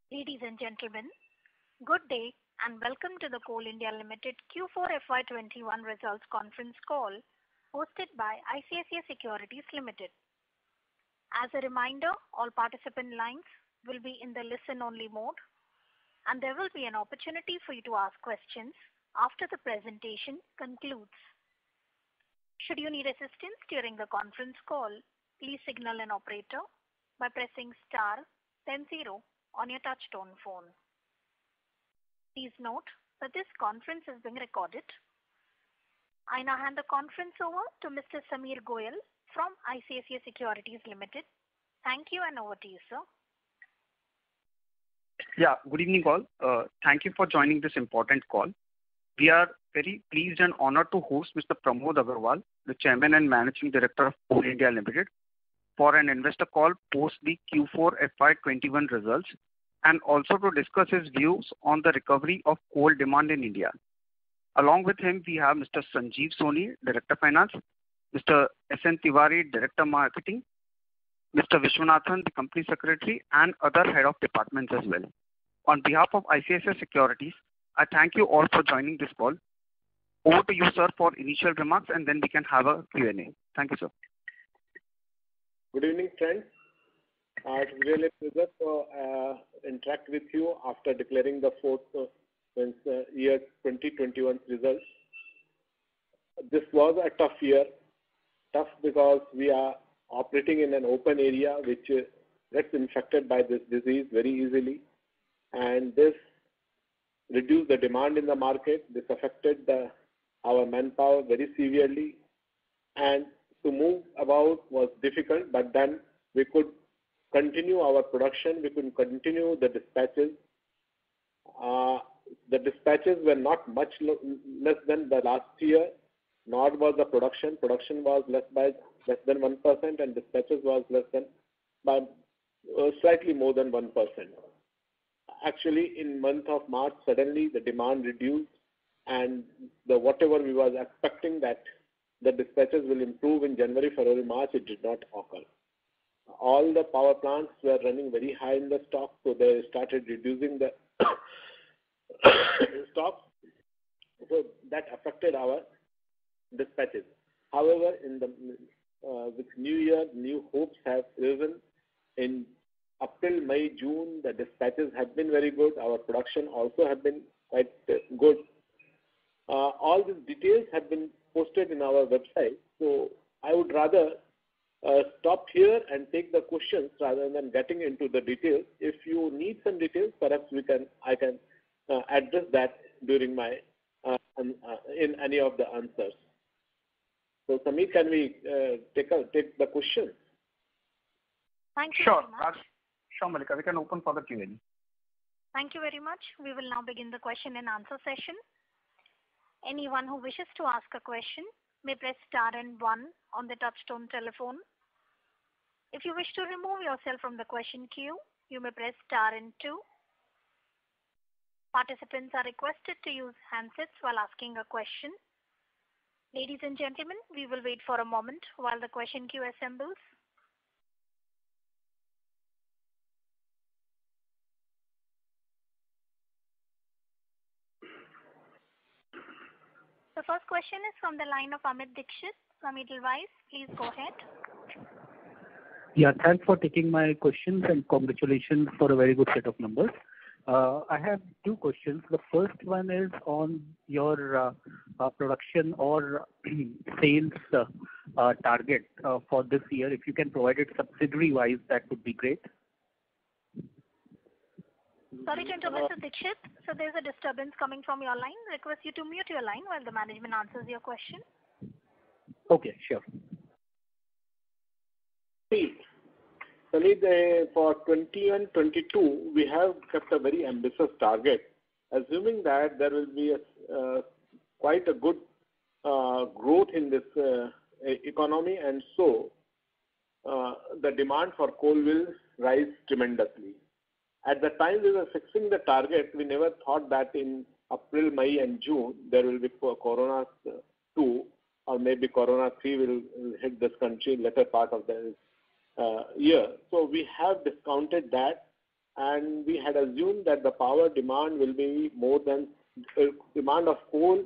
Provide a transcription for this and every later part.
Ladies and gentlemen, good day and welcome to the Coal India Limited Q4 FY21 results conference call hosted by ICICI Securities Limited. As a reminder, all participant lines will be in the listen-only mode and there will be an opportunity for you to ask questions after the presentation concludes. Should you need assistance during the conference call, please signal an operator by pressing star then 0 on your touchtone phone. Please note that this conference is being recorded. I now hand the conference over to Mr. Sameer Goyal from ICICI Securities Limited. Thank you and over to you, sir. Yeah, good evening all. Thank you for joining this important call. We are very pleased and honored to host Mr. Pramod Agrawal, the Chairman and Managing Director of Coal India Limited, for an investor call post the Q4 FY21 results and also to discuss his views on the recovery of coal demand in India. Along with him, we have Mr. Sanjeev Soni, Director Finance, Mr. S.N. Tiwari, Director Marketing, Mr. Vishwanathan, the Company Secretary, and other head of departments as well. On behalf of ICICI Securities, I thank you all for joining this call. Over to you, sir, for initial remarks and then we can have a Q&A. Thank you, sir. Good evening, friends. It's really a pleasure to interact with you after declaring the fourth year 2021 results. This was a tough year. Tough because we are operating in an open area which gets infected by this disease very easily, and this reduced the demand in the market. This affected our manpower very severely, and to move about was difficult, but then we could continue our production, we could continue the dispatches. The dispatches were not much less than the last year, nor was the production. Production was less than 1% and dispatches was slightly more than 1%. Actually, in month of March, suddenly the demand reduced and whatever we was expecting that the dispatches will improve in January, February, March, it did not occur. All the power plants were running very high in the stock, so they started reducing the stock. So that affected our dispatches. However, with New Year, new hopes have risen. In April, May, June, the dispatches have been very good. Our production also have been quite good. All these details have been posted in our website. So I would rather stop here and take the questions rather than getting into the details. If you need some details, perhaps I can address that during my in any of the answers. So Sameer, can we take the questions? Thank you Sure. very much. Sure, Malika. We can open for the Q&A. Thank you very much. We will now begin the question and answer session. Anyone who wishes to ask a question may press star and 1 on the touchtone telephone. If you wish to remove yourself from the question queue, you may press star and 2. Participants are requested to use handsets while asking a question. Ladies and gentlemen, we will wait for a moment while the question queue assembles. The first question is from the line of Amit Dixit from Edelweiss. Please go ahead. Yeah, thanks for taking my questions and congratulations for a very good set of numbers. I have two questions. The first one is on your production or sales target for this year. If you can provide it subsidiary-wise, that would be great. Sorry to interrupt, Mr. Dixit. So there's a disturbance coming from your line. Request you to mute your line while the management answers your question. Okay, sure. Sameer, for 21-22, we have kept a very ambitious target, assuming that there will be quite a good growth in this economy, and so the demand for coal will rise tremendously. At the time we were fixing the target, we never thought that in April, May and June there will be Corona 2 or maybe Corona 3 will hit this country later part of the year. So we have discounted that and we had assumed that the power demand will be more than demand of coal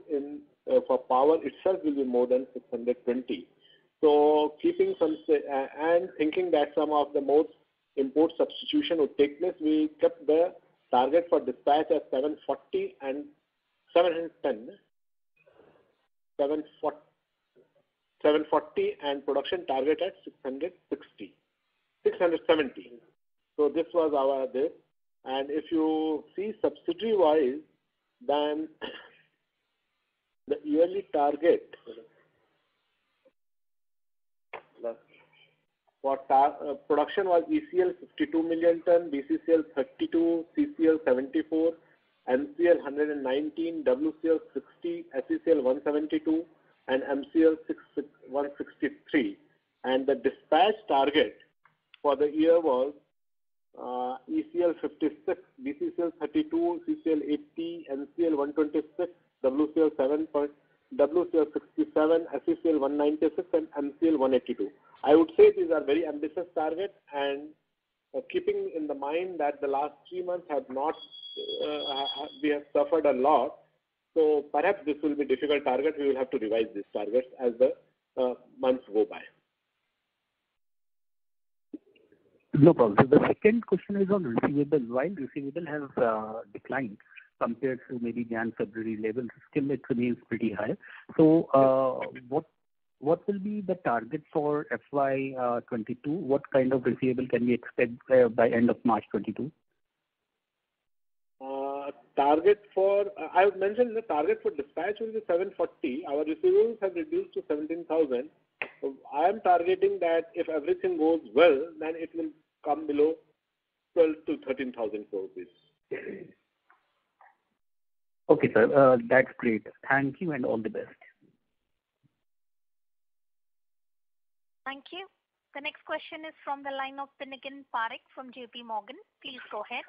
for power itself will be more than 620. So keeping some and thinking that some of the most import substitution would take place, we kept the target for dispatch at 740 and 710. 740 and production target at 670. So this was our this. And if you see subsidiary wise, then the yearly target for production was ECL 52 million ton, BCCL 32, CCL 74, MCL 119, WCL 60, SECL 172, and MCL 163. And the dispatch target for the year was ECL 56, BCCL 32, CCL 80, MCL 126, WCL 7, WCL 67, SECL 196, and MCL 182. I would say these are very ambitious targets, and keeping in the mind that the last 3 months have not, we have suffered a lot. So perhaps this will be a difficult target. We will have to revise these targets as the months go by. No problem. So the second question is on receivable. While receivable has declined compared to maybe Jan, February levels, still it remains pretty high. So what will be the target for FY22? What kind of receivable can we expect by end of March 22? Target for, I would mention the target for dispatch will be 740. Our receivables have reduced to 17,000. So I am targeting that if everything goes well, then it will come below 12 to 13,000 crore rupees. Okay, sir. That's great. Thank you and all the best. Thank you. The next question is from the line of Pinakin Parekh from JP Morgan. Please go ahead.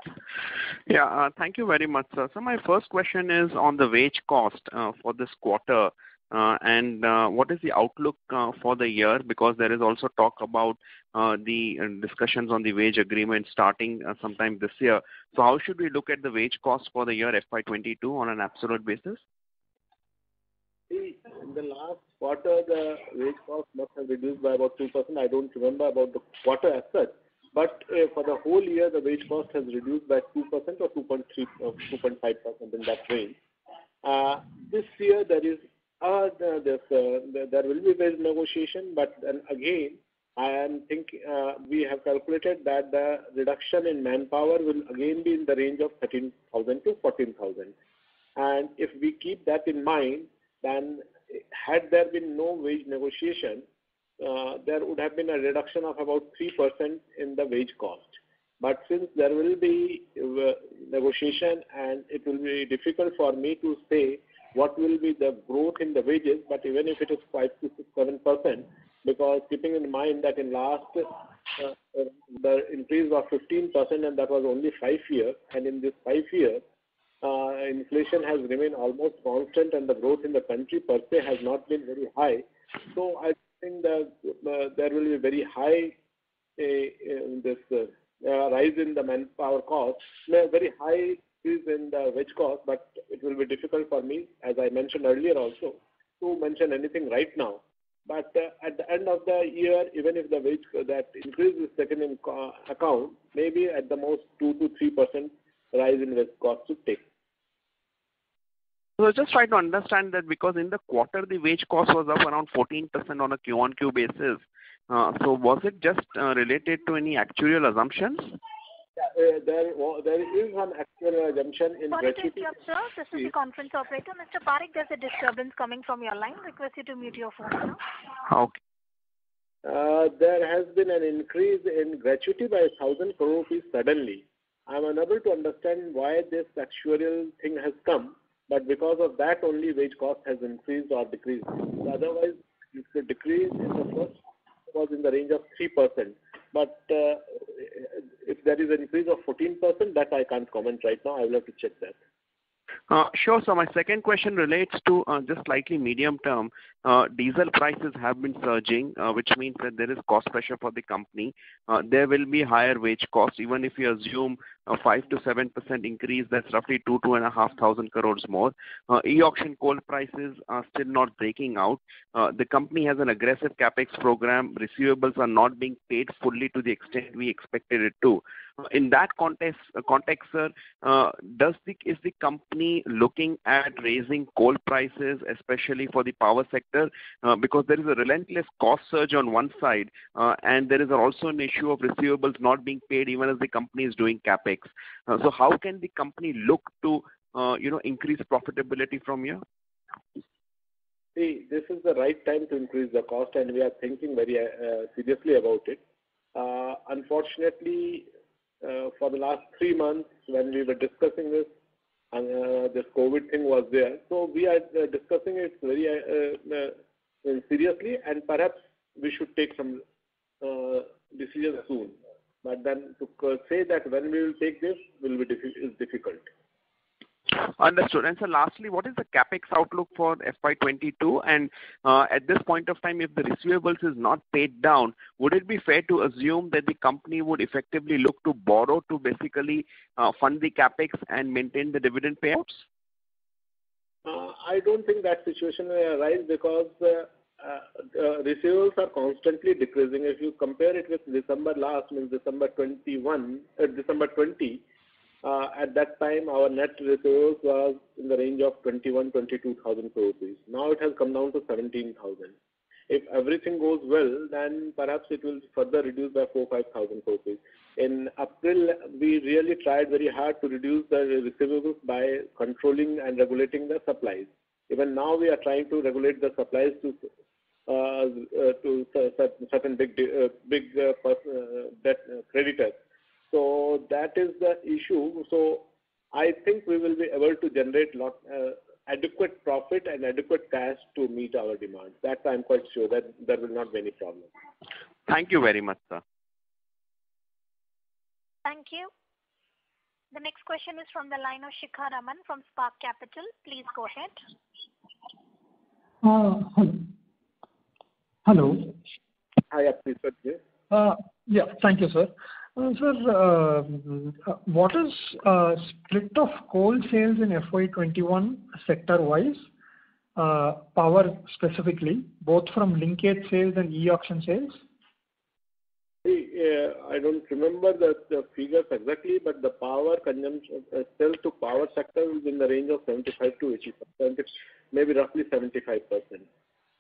Yeah, thank you very much, sir. So my first question is on the wage cost for this quarter. And what is the outlook for the year? Because there is also talk about the discussions on the wage agreement starting sometime this year. So how should we look at the wage cost for the year FY22 on an absolute basis? See, in the last quarter, the wage cost must have reduced by about 2%. I don't remember about the quarter as such. But for the whole year, the wage cost has reduced by 2% or 2.3 or 2.5% in that range. This year, there will be wage negotiation, but then again, I am thinking we have calculated that the reduction in manpower will again be in the range of 13,000 to 14,000. And if we keep that in mind, then had there been no wage negotiation, there would have been a reduction of about 3% in the wage cost. But since there will be negotiation and it will be difficult for me to say what will be the growth in the wages, but even if it is 5 to 7%, because keeping in mind that in last the increase was 15% and that was only 5 years, and in this 5 years, inflation has remained almost constant and the growth in the country per se has not been very high. So I think that there will be very high rise in the manpower cost, very high increase in the wage cost, but it will be difficult for me, as I mentioned earlier also, to mention anything right now. But at the end of the year, even if the wage that increase is taken in account, maybe at the most 2 to 3% rise in wage cost to take. So just try to understand that because in the quarter the wage cost was up around 14% on a Q-on-Q basis. So was it just related to any actuarial assumptions? Yeah, there is one actual assumption in Sorry gratuity. to interrupt, sir. This is the conference operator. Mr. Parekh, there's a disturbance coming from your line. Request you to mute your phone now. Okay. There has been an increase in gratuity by 1,000 crore rupees suddenly. I am unable to understand why this actuarial thing has come, but because of that only wage cost has increased or decreased. Otherwise, if the decrease in the first was in the range of 3%. But if there is an increase of 14%, that I can't comment right now. I will have to check that. Sure. So my second question relates to just slightly medium term. Diesel prices have been surging, which means that there is cost pressure for the company. There will be higher wage costs, even if you assume a 5 to 7% increase. That's roughly 2,500 crores more. E-auction coal prices are still not breaking out. The company has an aggressive capex program. Receivables are not being paid fully to the extent we expected it to. In that context, sir, is the company looking at raising coal prices, especially for the power sector, because there is a relentless cost surge on one side, and there is also an issue of receivables not being paid even as the company is doing capex. So how can the company look to increase profitability from here? See, this is the right time to increase the cost, and we are thinking very seriously about it. Unfortunately, for the last 3 months, when we were discussing this, and this COVID thing was there, so we are discussing it very seriously, and perhaps we should take some decisions soon. But then to say that when we will take this is difficult. Understood. And so lastly, what is the capex outlook for FY22? And at this point of time, if the receivables is not paid down, would it be fair to assume that the company would effectively look to borrow to basically fund the capex and maintain the dividend payouts? I don't think that situation will arise because receivables are constantly decreasing. If you compare it with December last, means December 20, at that time our net receivables was in the range of 22,000 crore rupees. Now it has come down to 17,000. If everything goes well, then perhaps it will further reduce by 4,000-5,000 crore rupees. In April, we really tried very hard to reduce the receivables by controlling and regulating the supplies. Even now, we are trying to regulate the supplies to certain big debt creditors. So that is the issue. So I think we will be able to generate adequate profit and adequate cash to meet our demands. That I'm quite sure that there will not be any problem. Thank you very much, sir. Thank you. The next question is from the line of Shikha Raman from Spark Capital. Please go ahead. Hello. Hi, please sir. Yeah, thank you, sir. Sir, what is split of coal sales in FY21 sector-wise, power specifically, both from linkage sales and e-auction sales? I don't remember the figures exactly, but the power consumption, sales to power sector is in the range of 75 to 80%, maybe roughly 75%.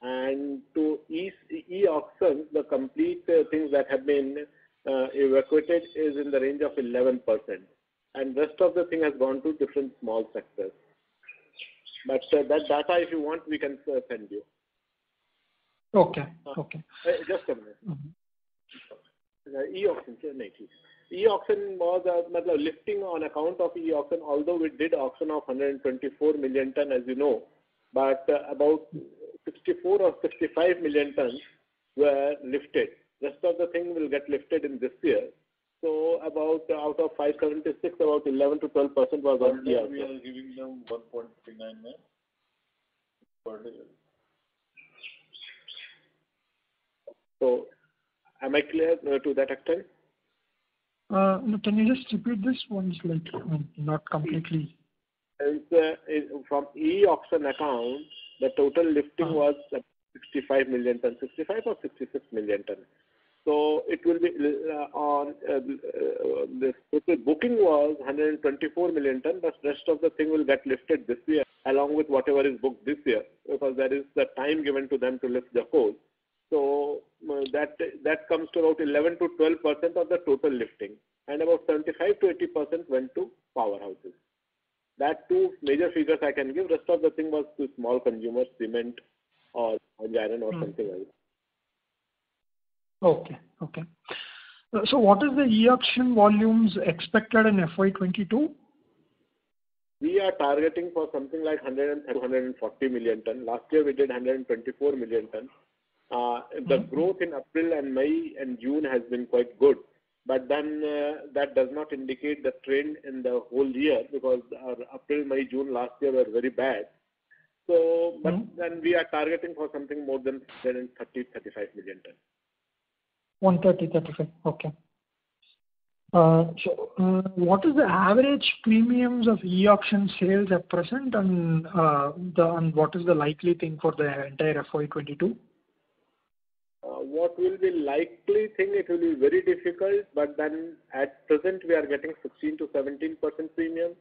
And to e-auctions, the complete things that have been evacuated is in the range of 11%. And rest of the thing has gone to different small sectors. But that data, if you want, we can send you. Okay. Just a minute. E-auction was lifting on account of e-auction, although we did auction of 124 million ton, as you know, but about 64 or 65 million tons were lifted. Rest of the thing will get lifted in this year. So about out of 576, about 11 to 12% was on e-auction. We are giving them 1.39 per day. So am I clear to that extent? No, can you just repeat this once, not completely? From e-auction account, the total lifting was 65 million tons, 65 or 66 million tons. So it will be on the total booking was 124 million tons, but rest of the thing will get lifted this year along with whatever is booked this year, because there is the time given to them to lift the coal. So that comes to about 11 to 12% of the total lifting, and about 75 to 80% went to powerhouses. That two major figures I can give. Rest of the thing was to small consumers, cement or iron or something else. Okay. So what is the e-auction volumes expected in FY22? We are targeting for something like 140 million ton. Last year we did 124 million ton. The growth in April and May and June has been quite good. But then that does not indicate the trend in the whole year, because our April, May, June last year were very bad. So, but then we are targeting for something more than 130-35 million tons. 130-35, okay. What is the average premiums of e-auction sales at present, and what is the likely thing for the entire FY22? What will be likely thing, it will be very difficult, but then at present we are getting 16 to 17% premium,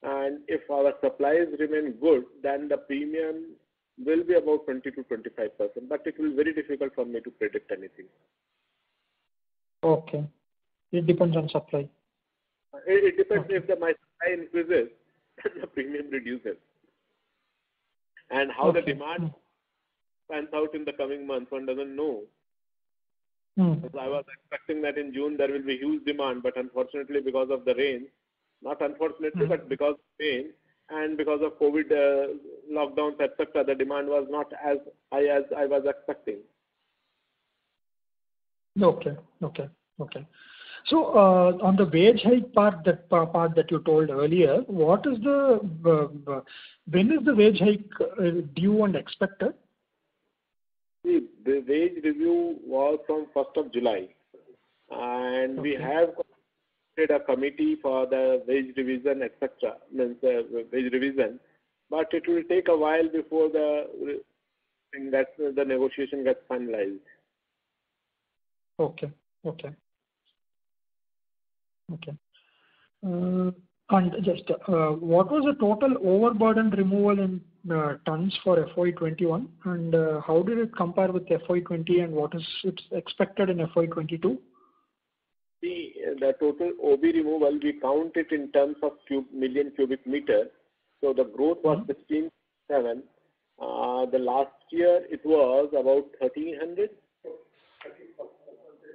and if our supplies remain good, then the premium will be about 20 to 25%, but it will be very difficult for me to predict anything. Okay. It depends on supply. It depends. Okay. If my supply increases, then the premium reduces. And how the demand pans out in the coming months, one doesn't know. Because I was expecting that in June there will be huge demand, but unfortunately because of the rain, not unfortunately, but because of rain and because of COVID lockdowns, etc., the demand was not as high as I was expecting. Okay. So on the wage hike part that you told earlier, what is when is the wage hike due and expected? The wage review was from 1st of July, and we have created a committee for the wage revision, etc., wage revision, but it will take a while before the negotiation gets finalized. Okay. And just what was the total overburden removal in tons for FY21, and how did it compare with FY20, and what is it expected in FY22? The total OB removal, we count it in terms of million cubic meter. So the growth was 16.7. The last year it was about 1300.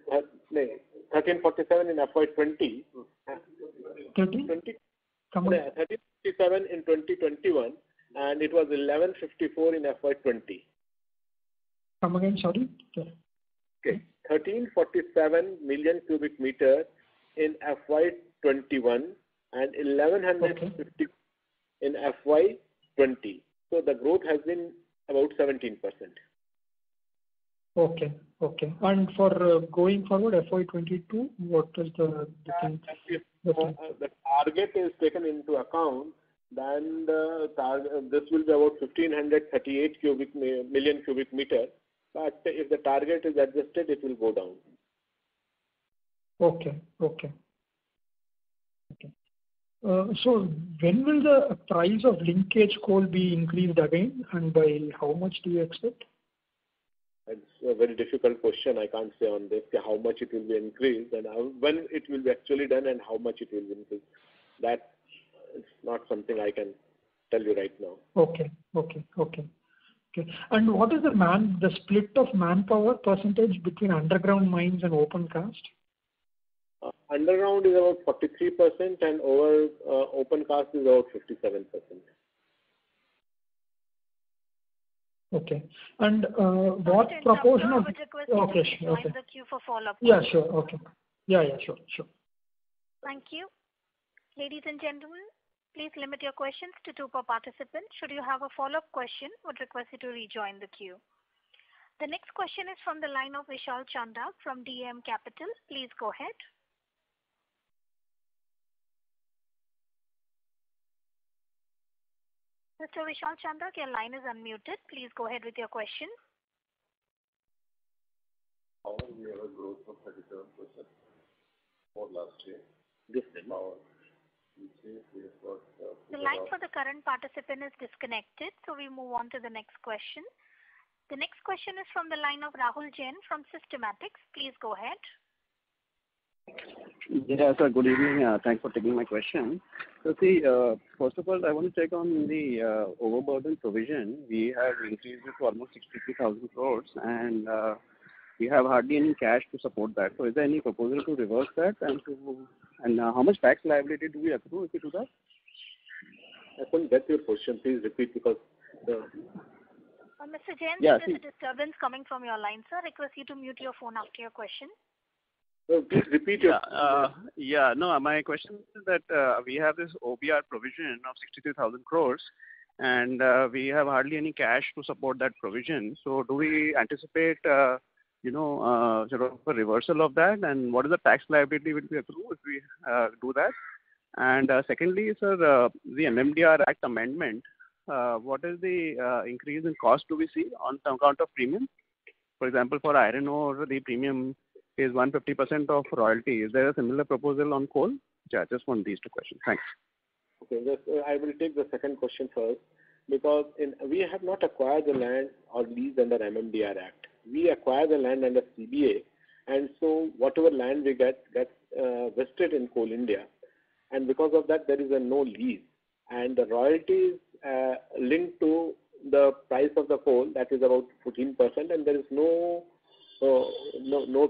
1347 in FY20. 1347 in 2021, and it was 1154 in FY20. Come again, sorry. Okay, 1347 million cubic meter in FY21 and 1150 in FY20. So the growth has been about 17%. Okay. And for going forward, FY22, what is the thing? If the target is taken into account, then this will be about 1538 million cubic meter. But if the target is adjusted, it will go down. Okay. So when will the price of linkage coal be increased again, and by how much do you expect? It's a very difficult question. I can't say on this how much it will be increased and when it will be actually done and how much it will be increased. That is not something I can tell you right now. Okay. And what is the split of manpower percentage between underground mines and open cast? Underground is about 43% and open cast is about 57%. Okay. And what proportion of... Okay, sure. Join the queue for follow-up. Yeah, sure. Okay. Yeah, sure. Thank you. Ladies and gentlemen, please limit your questions to 2 per participant. Should you have a follow-up question, would request you to rejoin the queue. The next question is from the line of Vishal Chandak from DM Capital. Please go ahead. Mr. Vishal Chandak, your line is unmuted. Please go ahead with your question. We have a growth of 37% for last year. This power. The line for the current participant is disconnected, so we move on to the next question. The next question is from the line of Rahul Jain from Systematics. Please go ahead. Yeah, sir. Good evening. Thanks for taking my question. So, see, first of all, I want to check on the overburden provision. We have increased it to almost 63,000 crores, and we have hardly any cash to support that. So, is there any proposal to reverse that, and how much tax liability do we accrue if we do that? I couldn't get your question. Please repeat because. Mr. Jain, there is a disturbance coming from your line, sir. Request you to mute your phone after your question. Please repeat your my question is that we have this OBR provision of 63,000 crores, and we have hardly any cash to support that provision. So do we anticipate sort of a reversal of that, and what is the tax liability will be accrued if we do that? And secondly, sir, the MMDR Act amendment, what is the increase in cost do we see on account of premium? For example, for iron ore, the premium is 150% of royalty. Is there a similar proposal on coal? Yeah, just want these two questions. Thanks. Okay, I will take the second question first, because we have not acquired the land or lease under MMDR Act. We acquire the land under CBA, and so whatever land we get gets vested in Coal India, and because of that there is no lease, and the royalties linked to the price of the coal, that is about 14%, and there is no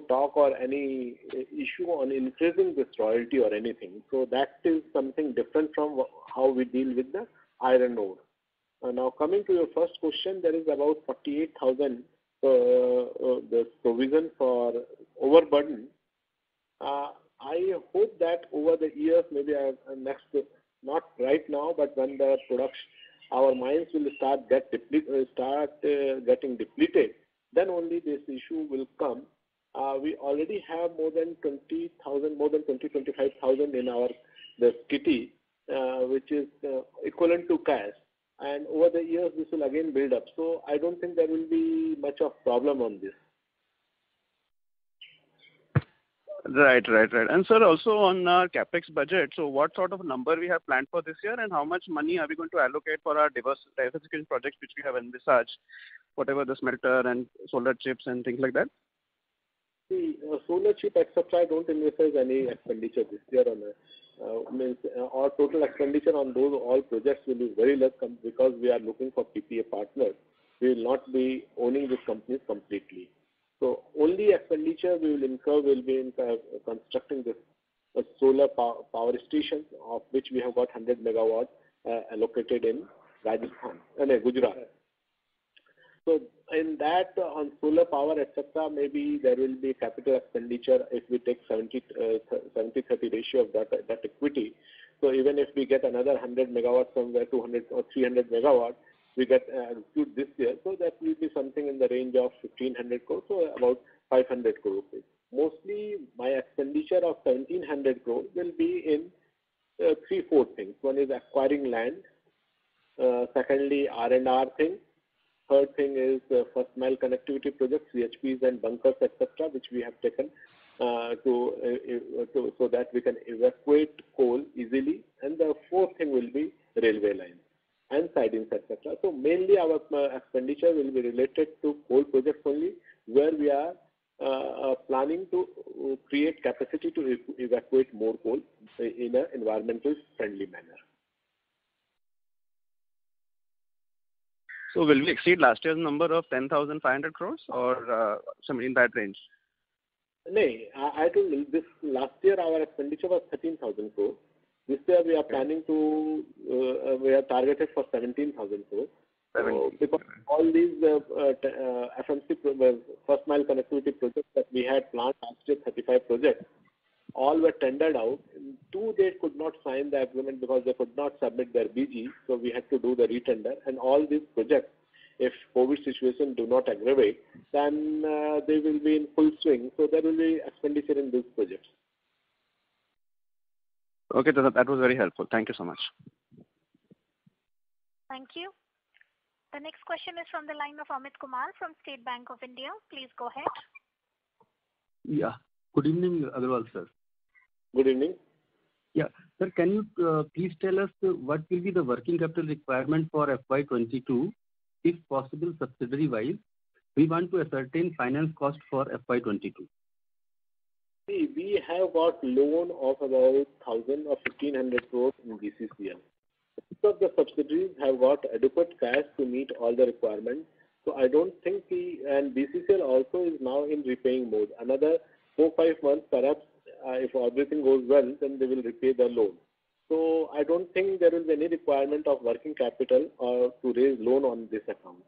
talk or any issue on increasing this royalty or anything. So that is something different from how we deal with the iron ore. Now coming to your first question, there is about 48,000 the provision for overburden. I hope that over the years, maybe next, not right now, but when the production, our mines will start getting depleted, then only this issue will come. We already have more than 25,000 in the kitty, which is equivalent to cash. And over the years, this will again build up. So I don't think there will be much of problem on this. Right. And sir, also on our capex budget, so what sort of number we have planned for this year, and how much money are we going to allocate for our diversification projects which we have envisaged, whatever the smelter and solar chips and things like that? See, solar chip, etc., I don't envisage any expenditure this year on our total expenditure on those all projects will be very less because we are looking for PPA partners. We will not be owning these companies completely. So only expenditure we will incur will be in constructing this solar power stations, of which we have got 100 megawatts allocated in Gujarat. So in that, on solar power, etc., maybe there will be capital expenditure if we take 70-30 ratio of that equity. So even if we get another 100 megawatts somewhere, 200 or 300 megawatts, we get execute this year. So that will be something in the range of 1,500 crores, so about 500 crores rupees. Mostly my expenditure of 1,700 crores will be in 3-4 things. One is acquiring land. Secondly, R&R thing. Third thing is first mile connectivity projects, CHPs and bunkers, etc., which we have taken so that we can evacuate coal easily. And the fourth thing will be railway lines and sidings, etc. So mainly our expenditure will be related to coal projects only, where we are planning to create capacity to evacuate more coal in an environmental friendly manner. So will we exceed last year's number of 10,500 crores or something in that range? No, I told you this last year our expenditure was 13,000 crores. This year we are planning to, we are targeted for 17,000 crores. So because all these FMC first mile connectivity projects that we had planned last year, 35 projects, all were tendered out. Two, they could not sign the agreement because they could not submit their BG, so we had to do the retender. And all these projects, if COVID situation do not aggravate, then they will be in full swing. So there will be expenditure in these projects. Okay, that was very helpful. Thank you so much. Thank you. The next question is from the line of Amit Kumar from State Bank of India. Please go ahead. Yeah. Good evening, Agarwal sir. Good evening. Yeah. Sir, can you please tell us what will be the working capital requirement for FY22, if possible subsidiary-wise? We want to ascertain finance cost for FY22. See, we have got loan of about 1,000 or 1,500 crores in BCCL. Most of the subsidiaries have got adequate cash to meet all the requirements. So I don't think and BCCL also is now in repaying mode. Another 4-5 months, perhaps, if everything goes well, then they will repay the loan. So I don't think there is any requirement of working capital or to raise loan on this account.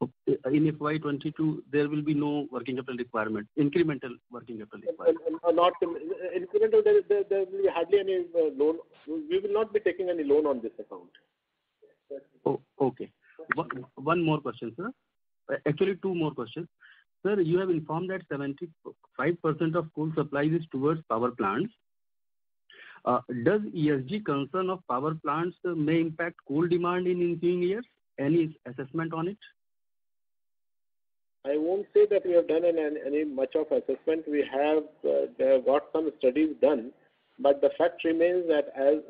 Okay. In FY22, there will be no working capital requirement, incremental working capital requirement. Not incremental, there will be hardly any loan. We will not be taking any loan on this account. Oh, okay. One more question, sir. Actually, two more questions. Sir, you have informed that 75% of coal supplies is towards power plants. Does ESG concern of power plants may impact coal demand in ensuing years? Any assessment on it? I won't say that we have done any much of assessment. We have got some studies done, but the fact remains that as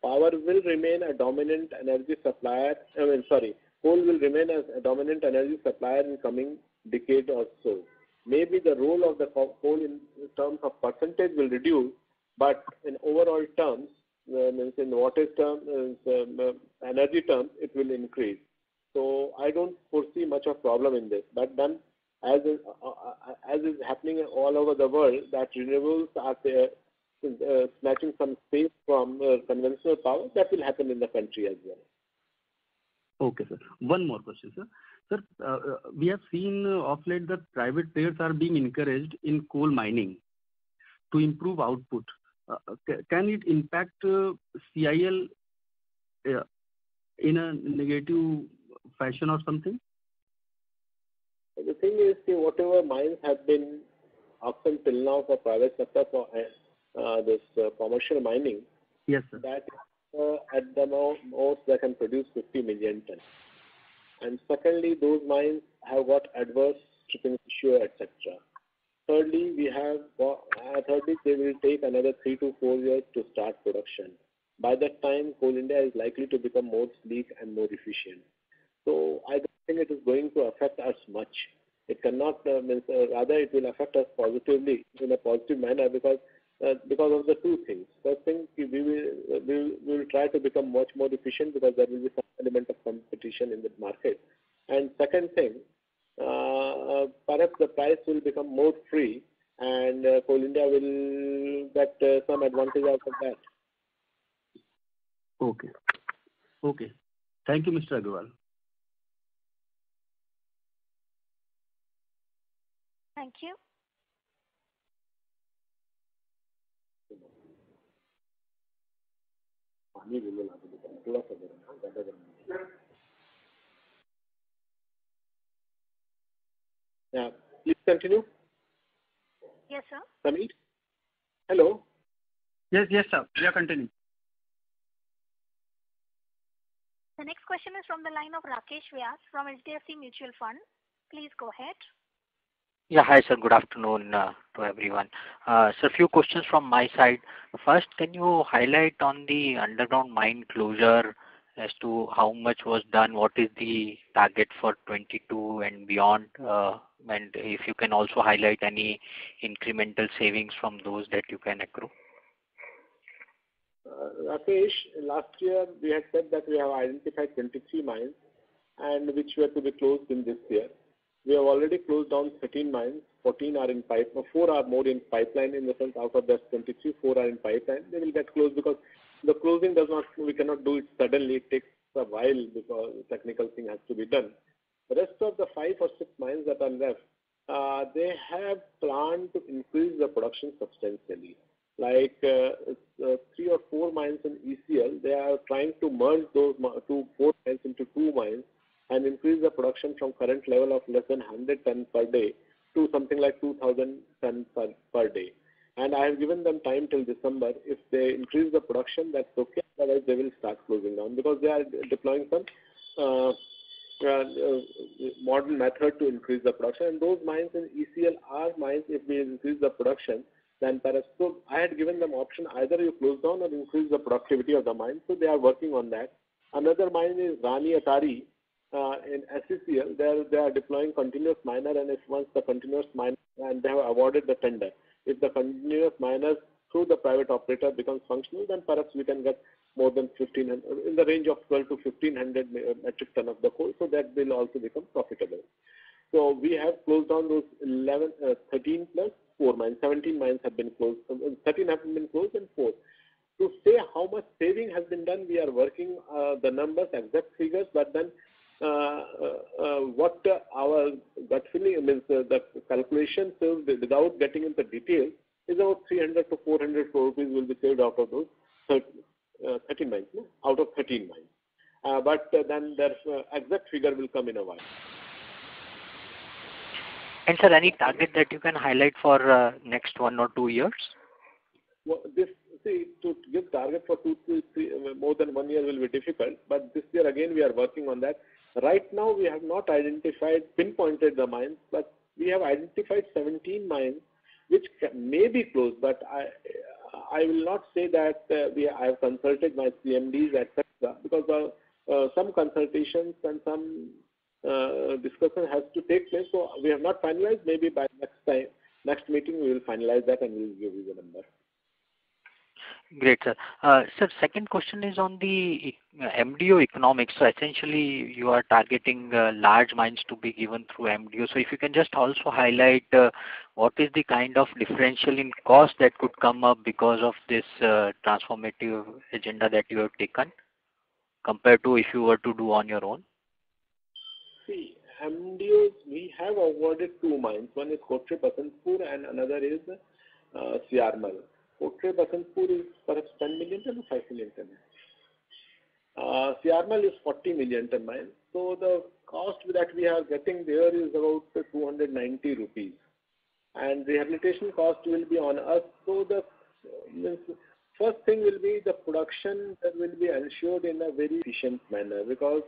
power will remain a dominant energy supplier. Coal will remain as a dominant energy supplier in coming decade or so. Maybe the role of the coal in terms of percentage will reduce, but in overall terms, means in wattage terms, energy terms, it will increase. So I don't foresee much of problem in this. But then, as is happening all over the world, that renewables are snatching some space from conventional power, that will happen in the country as well. Okay, sir. One more question, sir. Sir, we have seen of late that private players are being encouraged in coal mining to improve output. Can it impact CIL in a negative fashion or something? The thing is, whatever mines have been up until now for private sector for this commercial mining, yes, sir. That at the most they can produce 50 million tons. And secondly, those mines have got adverse stripping ratio, etc. Thirdly, they will take another 3 to 4 years to start production. By that time, Coal India is likely to become more sleek and more efficient. So I don't think it is going to affect us much. It cannot, rather it will affect us positively, in a positive manner, because of the two things. First thing, we will try to become much more efficient because there will be some element of competition in the market. And second thing, perhaps the price will become more free, and Coal India will get some advantage out of that. Okay. Okay. Thank you, Mr. Agarwal. Thank you. Yeah, please continue. Yes, sir. Sameer? Hello? Yes, sir. We are continuing. The next question is from the line of Rakesh Vyas from HDFC Mutual Fund. Please go ahead. Yeah, hi sir. Good afternoon to everyone. So, few questions from my side. First, can you highlight on the underground mine closure as to how much was done? What is the target for 22 and beyond? And if you can also highlight any incremental savings from those that you can accrue. Rakesh, last year we had said that we have identified 23 mines and which were to be closed in this year. We have already closed down 13 mines, 14 are in pipeline, 4 are more in pipeline, in the sense out of that 23, 4 are in pipeline. They will get closed because the closing we cannot do it suddenly. It takes a while because technical thing has to be done. The rest of the 5 or 6 mines that are left, they have planned to increase the production substantially. Like 3 or 4 mines in ECL, they are trying to merge those 4 mines into 2 mines and increase the production from current level of less than 100 tons per day to something like 2,000 tons per day. And I have given them time till December. If they increase the production, that's okay. Otherwise, they will start closing down because they are deploying some modern method to increase the production. And those mines in ECL are mines, if we increase the production, then perhaps. So I had given them option, either you close down or increase the productivity of the mine. So they are working on that. Another mine is Rani Atari. In SCCL, they are deploying continuous miner, and if once the continuous miner, and they have awarded the tender, if the continuous miners through the private operator becomes functional, then perhaps we can get more than 1,500, in the range of 12 to 1,500 metric ton of the coal, so that will also become profitable. So we have closed down those 13 plus 4 mines, 17 mines have been closed, 13 have been closed and 4. To say how much saving has been done, we are working the numbers, exact figures, but then what our gut feeling means, the calculation says without getting into details is about 300 to 400 crore rupees will be saved out of those 13 mines, out of 13 mines. But then their exact figure will come in a while. And sir, any target that you can highlight for next 1 or 2 years? Well, to give target for 2 to 3, more than 1 year will be difficult, but this year again we are working on that. Right now we have not pinpointed the mines, but we have identified 17 mines which may be closed, but I will not say that I have consulted my CMDs, etc., because some consultations and some discussion has to take place. So we have not finalized. Maybe by next meeting we will finalize that and we will give you the number. Great, sir. Sir, second question is on the MDO economics. So essentially, you are targeting large mines to be given through MDO. So if you can just also highlight what is the kind of differential in cost that could come up because of this transformative agenda that you have taken compared to if you were to do on your own? See, MDOs, we have awarded 2 mines. One is Kotre Basantpur and another is Siarmal. Kotre Basantpur is perhaps 10 million ton or 5 million ton. Siarmal is 40 million ton mine. So the cost that we are getting there is about 290 rupees. And rehabilitation cost will be on us. So the first thing will be the production that will be ensured in a very efficient manner, because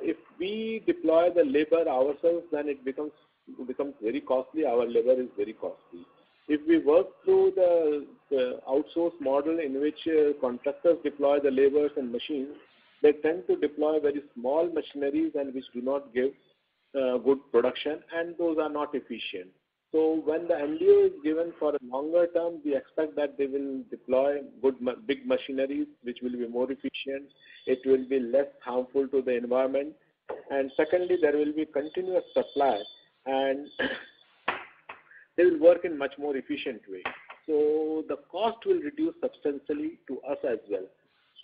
if we deploy the labor ourselves, then it becomes very costly. Our labor is very costly. If we work through the outsource model in which contractors deploy the laborers and machines, they tend to deploy very small machineries and which do not give good production, and those are not efficient. So when the MDO is given for a longer term, we expect that they will deploy big machineries which will be more efficient. It will be less harmful to the environment. And secondly, there will be continuous supply, and they will work in much more efficient way. So the cost will reduce substantially to us as well.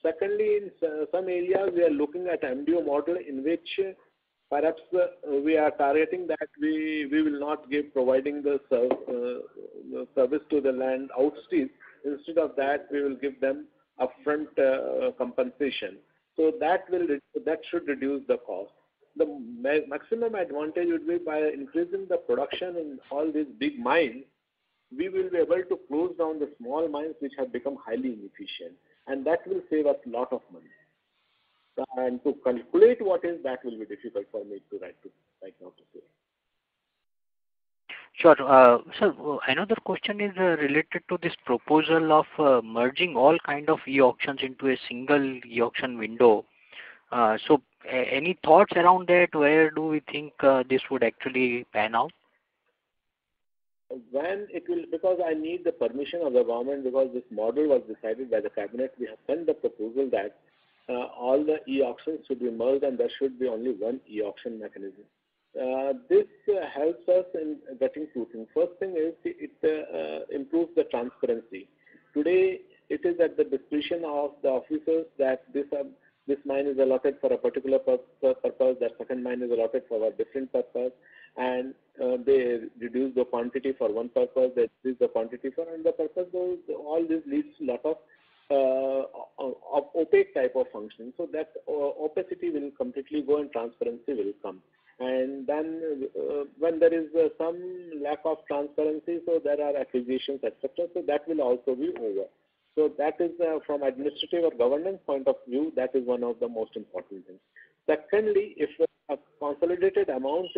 Secondly, in some areas we are looking at MDO model in which perhaps we are targeting that we will not providing the service to the land outstream. Instead of that, we will give them upfront compensation. So that should reduce the cost. The maximum advantage would be by increasing the production in all these big mines, we will be able to close down the small mines which have become highly inefficient, and that will save us a lot of money. And to calculate what is, that will be difficult for me right now to say. Sure. Sir, another question is related to this proposal of merging all kind of e-auctions into a single e-auction window. So any thoughts around that? Where do we think this would actually pan out? When it will, because I need the permission of the government, because this model was decided by the cabinet, we have sent the proposal that all the e-auctions should be merged and there should be only one e-auction mechanism. This helps us in getting 2 things. First thing is it improves the transparency. Today, it is at the discretion of the officers that this mine is allotted for a particular purpose, that second mine is allotted for a different purpose, and they reduce the quantity for one purpose, they reduce the quantity for another purpose. All this leads to a lot of opaque type of functioning. So that opacity will completely go and transparency will come. And then when there is some lack of transparency, so there are accusations, etc. So that will also be over. So that is from administrative or governance point of view, that is one of the most important things. Secondly, if a consolidated amount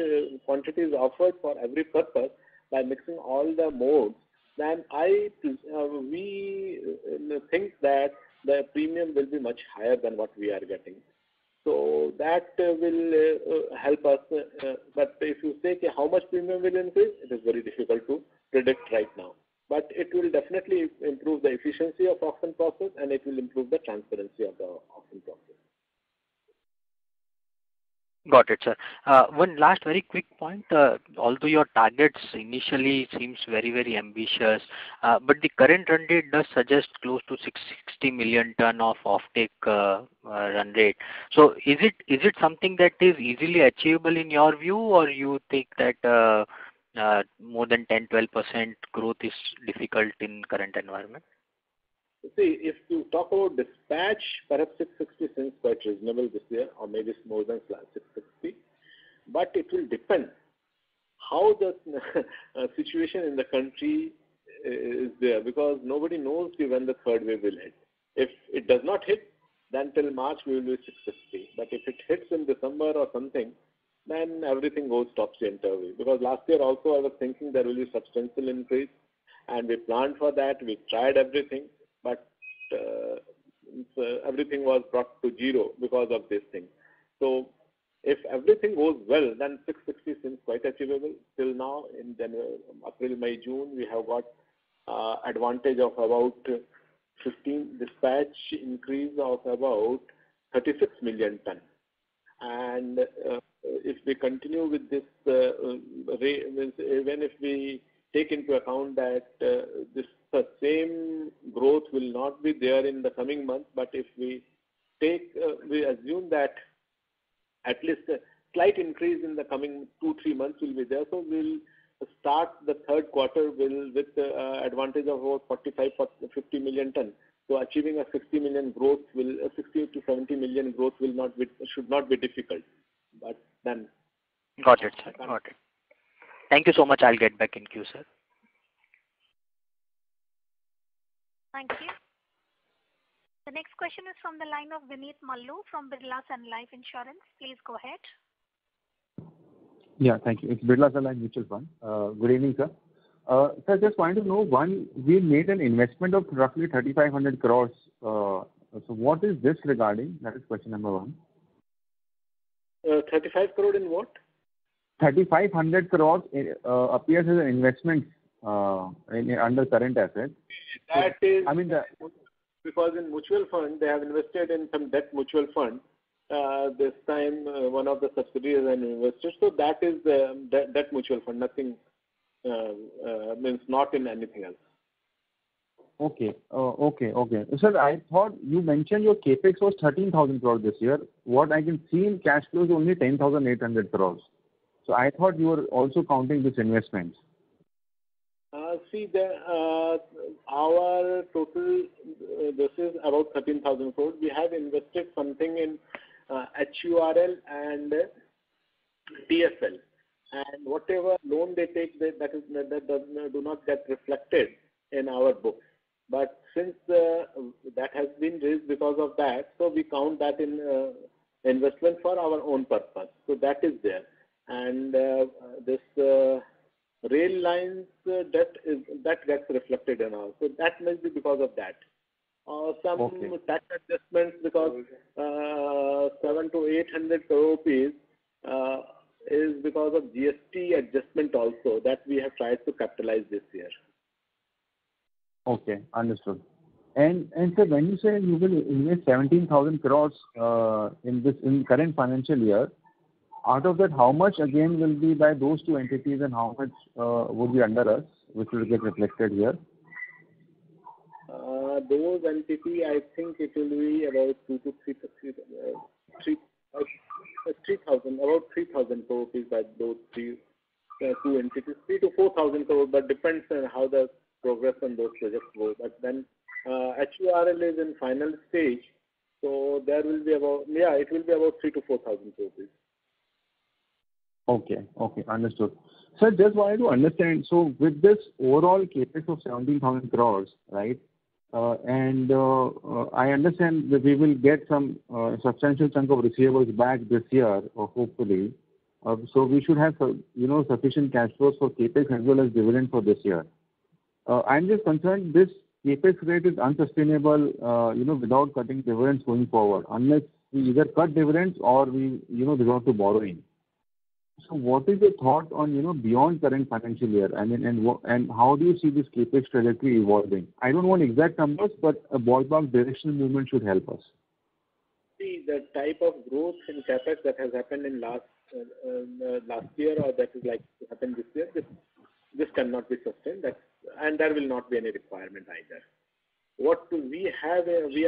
quantity is offered for every purpose by mixing all the modes, then we think that the premium will be much higher than what we are getting. So that will help us. But if you say how much premium will increase, it is very difficult to predict right now. But it will definitely improve the efficiency of auction process, and it will improve the transparency of the auction process. Got it, sir. One last very quick point. Although your targets initially seems very, very ambitious, but the current run rate does suggest close to 660 million ton of offtake run rate. So is it something that is easily achievable in your view, or you think that more than 10-12% growth is difficult in current environment? See, if you talk about dispatch, perhaps 660 seems quite reasonable this year, or maybe it's more than 660. But it will depend how the situation in the country is there, because nobody knows when the third wave will hit. If it does not hit, then till March we will be 650. But if it hits in December or something, then everything goes topsy-turvy. Because last year also I was thinking there will be substantial increase, and we planned for that. We tried everything, but everything was brought to zero because of this thing. So if everything goes well, then 660 seems quite achievable. Till now, in January, April, May, June, we have got advantage of about 15 dispatch increase of about 36 million ton. And if we continue with this, even if we take into account that the same growth will not be there in the coming months, but if we assume that at least a slight increase in the coming 2-3 months will be there, so we'll start the third quarter with advantage of about 45-50 million ton. So achieving a 60 million growth 60 to 70 million growth should not be difficult. But then. Got it, sir. Got it. Thank you so much. I'll get back in queue, sir. Thank you. The next question is from the line of Vineet Mallu from Birla Sun Life Insurance. Please go ahead. Yeah, thank you. It's Birla Sun Life Mutual Fund. Good evening, sir. Sir, just wanted to know, one, we made an investment of roughly 3,500 crores. So what is this regarding? That is question number one. 35 crore in what? 3,500 crores appears as an investment under current assets. That is, because in mutual fund, they have invested in some debt mutual fund. This time, one of the subsidiaries has invested. So that is the debt mutual fund, nothing, means not in anything else. Okay. Sir, I thought you mentioned your capex was 13,000 crores this year. What I can see in cash flow is only 10,800 crores. So I thought you were also counting this investment. Our total, this is about 13,000 crores. We have invested something in HURL and TFL. And whatever loan they take, that do not get reflected in our books. But since that has been raised because of that, so we count that in investment for our own purpose. So that is there. And this rail lines debt gets reflected in ours. So that must be because of that. Some tax adjustments, because 700 to 800 crore rupees is because of GST adjustment also that we have tried to capitalize this year. Okay, understood. And sir, when you say you will invest 17,000 crores in current financial year, out of that, how much again will be by those two entities and how much would be under us, which will get reflected here? Those entities, I think it will be about 3,000 crore rupees by those two entities, 3 to 4,000 crore, but depends on how the progress on those projects go. But then HURL is in final stage, so there will be it will be about 3 to 4,000 crore rupees. Okay, understood. Sir, just wanted to understand, so with this overall capex of 17,000 crores, right, and I understand that we will get some substantial chunk of receivables back this year, hopefully. So we should have, sufficient cash flows for capex as well as dividend for this year. I'm just concerned this capex rate is unsustainable, without cutting dividends going forward, unless we either cut dividends or we, resort to borrowing. So what is your thought on, beyond current financial year? I mean, and how do you see this capex trajectory evolving? I don't want exact numbers, but a ballpark directional movement should help us. See, the type of growth in capex that has happened in last year, or that is like to happen this year, this cannot be sustained. And there will not be any requirement either. What we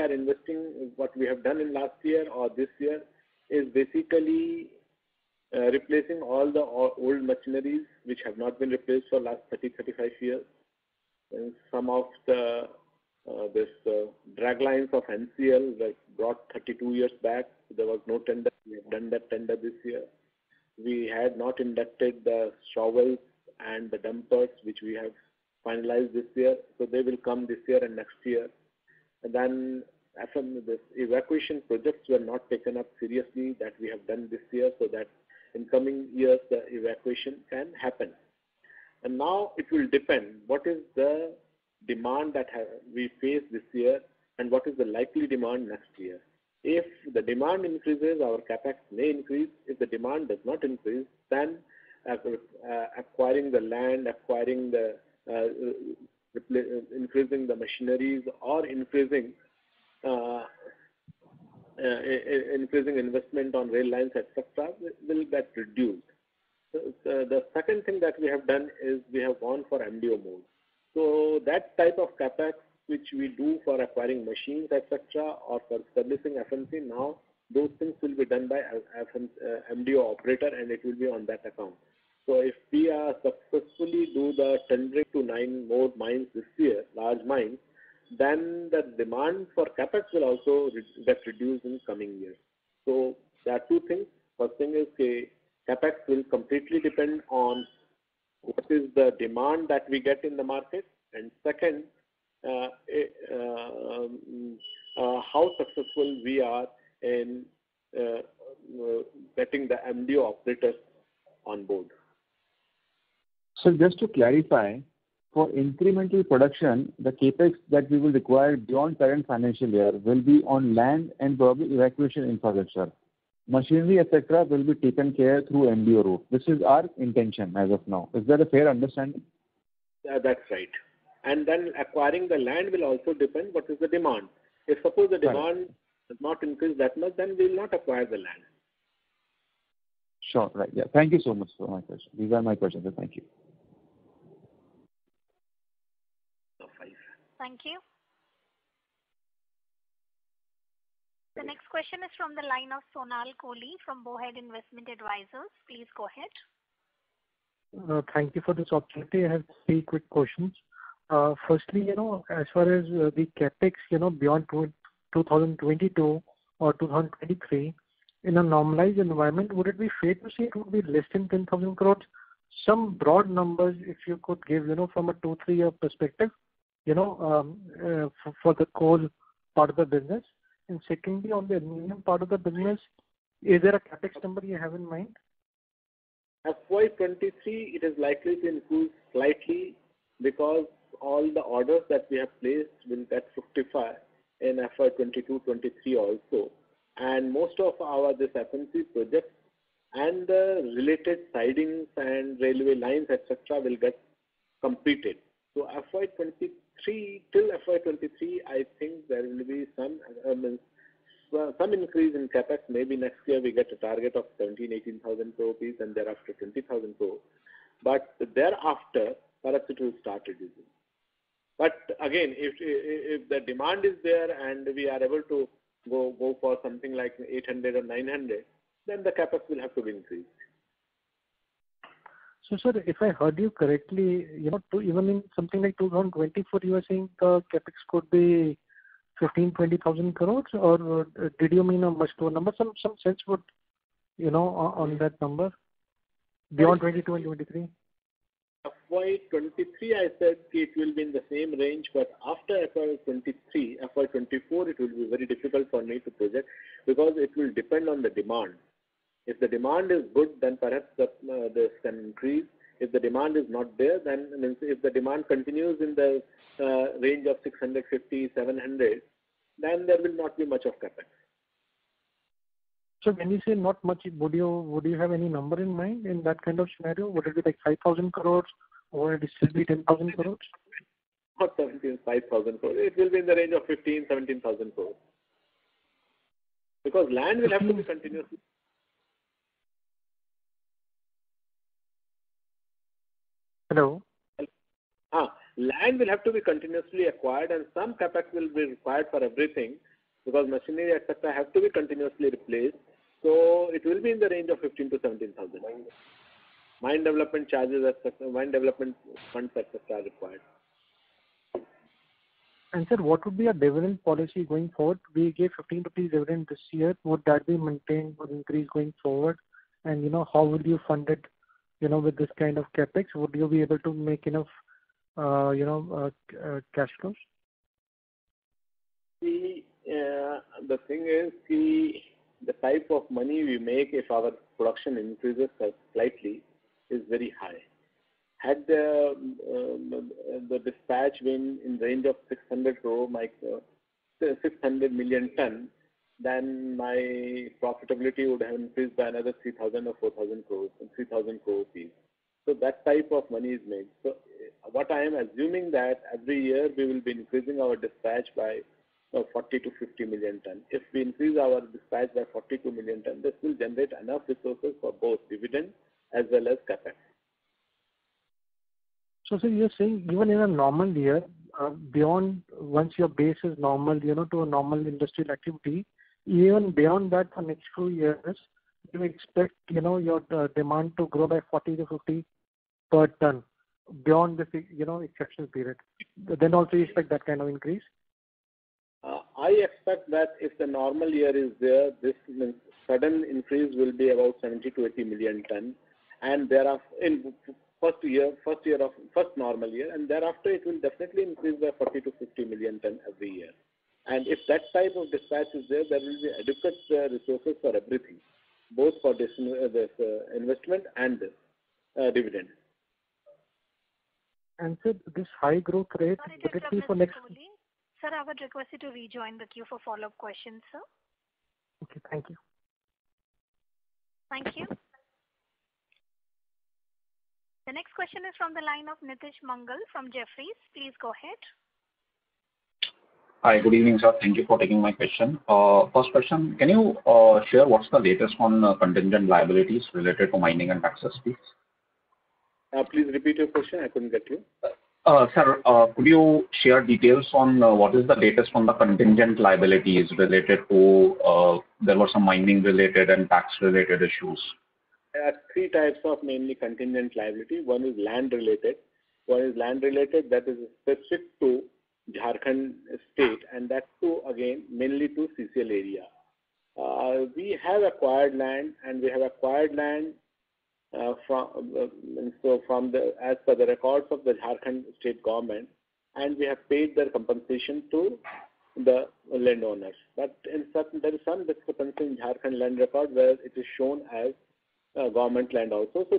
are investing, what we have done in last year or this year is basically replacing all the old machineries which have not been replaced for last 30-35 years. And some of the drag lines of NCL that brought 32 years back, there was no tender. We have done that tender this year. we had not inducted the shovels and the dumpers, which we have finalized this year. So they will come this year and next year. And then this evacuation projects were not taken up seriously that we have done this year, so that in coming years the evacuation can happen. And now it will depend what is the demand that we face this year and what is the likely demand next year. If the demand increases, our capex may increase. If the demand does not increase, then acquiring the land, acquiring the increasing the machineries, or increasing investment on rail lines, etc., will get reduced. So, the second thing that we have done is we have gone for MDO mode. So that type of capex which we do for acquiring machines, etc., or for establishing FMC, now those things will be done by MDO operator, and it will be on that account. So if we are successfully do the tendering to 9 more mines this year, large mines, then the demand for capex will also get reduced in coming years. So there are two things. First thing is capex will completely depend on what is the demand that we get in the market, and second, how successful we are in getting the MDO operators on board. So just to clarify, for incremental production, the capex that we will require beyond current financial year will be on land and probably evacuation infrastructure. Machinery, etc., will be taken care through MDO route. This is our intention as of now. Is that a fair understanding? That's right. And then acquiring the land will also depend what is the demand. If suppose the demand does not increase that much, then we will not acquire the land. Sure, right. Yeah. Thank you so much for my question. These are my questions. Thank you. Thank you. The next question is from the line of Sonal Kohli from Bowhead Investment Advisors. Please go ahead. Thank you for this opportunity. I have 3 quick questions. Firstly, as far as the capex, beyond 2022 or 2023, in a normalized environment, would it be fair to say it would be less than 10,000 crores? Some broad numbers, if you could give, from a 2-3 year perspective, for the coal part of the business. And secondly, on the aluminum part of the business, is there a capex number you have in mind? FY23, it is likely to increase slightly because all the orders that we have placed will get fructify in FY22-23 also. And most of this FMC projects and the related sidings and railway lines, etc., will get completed. So FY23 till FY23, I think there will be some increase in capex. Maybe next year we get a target of 17,000-18,000 crore rupees, and thereafter 20,000 crore. But thereafter, perhaps it will start reducing. But again, if the demand is there and we are able to go for something like 800 or 900, then the capex will have to be increased. So, sir, if I heard you correctly, even in something like 2024, you were saying the capex could be 15,000-20,000 crores, or did you mean a much lower number? Some sense would, on that number beyond 22 and 23. FY23, I said it will be in the same range, but after FY23, FY24, it will be very difficult for me to project because it will depend on the demand. If the demand is good, then perhaps this can increase. If the demand is not there, then if the demand continues in the range of 650, 700, then there will not be much of capex. So when you say not much, would you have any number in mind in that kind of scenario? Would it be like 5,000 crores or would it still be 10,000 crores? Not 5,000 crores. It will be in the range of 17,000 crores. Because land will have to be continuously. Hello? Land will have to be continuously acquired, and some capex will be required for everything because machinery, etc., have to be continuously replaced. So it will be in the range of 15 to 17,000. Mine development charges, etc., mine development funds, etc., are required. And sir, what would be a dividend policy going forward? We gave 15 rupees dividend this year. Would that be maintained or increased going forward? And, how will you fund it, with this kind of capex? Would you be able to make enough, cash flows? The thing is, the type of money we make if our production increases slightly is very high. Had the dispatch been in range of 600 million ton, then my profitability would have increased by another 3,000 or 4,000 crores, 3,000 crore rupees. So that type of money is made. So what I am assuming that every year we will be increasing our dispatch by 40 to 50 million ton. If we increase our dispatch by 42 million ton, this will generate enough resources for both dividend as well as capex. So you're saying even in a normal year, beyond once your base is normal, to a normal industrial activity, even beyond that for next few years, you expect, your demand to grow by 40 to 50 per ton beyond this, exceptional period. Then also you expect that kind of increase? I expect that if the normal year is there, this sudden increase will be about 70 to 80 million ton, and thereafter in first normal year, and thereafter it will definitely increase by 40 to 50 million ton every year. And if that type of dispatch is there, there will be adequate resources for everything, both for this investment and this dividend. And so this high growth rate, would it be for next? Sir, I would request you to rejoin the queue for follow-up questions, sir. Okay, thank you. Thank you. The next question is from the line of Nitish Mangal from Jefferies. Please go ahead. Hi, good evening, sir. Thank you for taking my question. First question, can you share what's the latest on contingent liabilities related to mining and taxes, please? Please repeat your question. I couldn't get you. Sir, could you share details on what is the latest on the contingent liabilities related to, there were some mining related and tax related issues? There are three types of mainly contingent liability. One is land related. One is land related that is specific to Jharkhand state, and that too again mainly to CCL area. We have acquired land, and we have acquired land as per the records of the Jharkhand state government, and we have paid their compensation to the landowners. But there is some discrepancy in Jharkhand land record where it is shown as government land also. So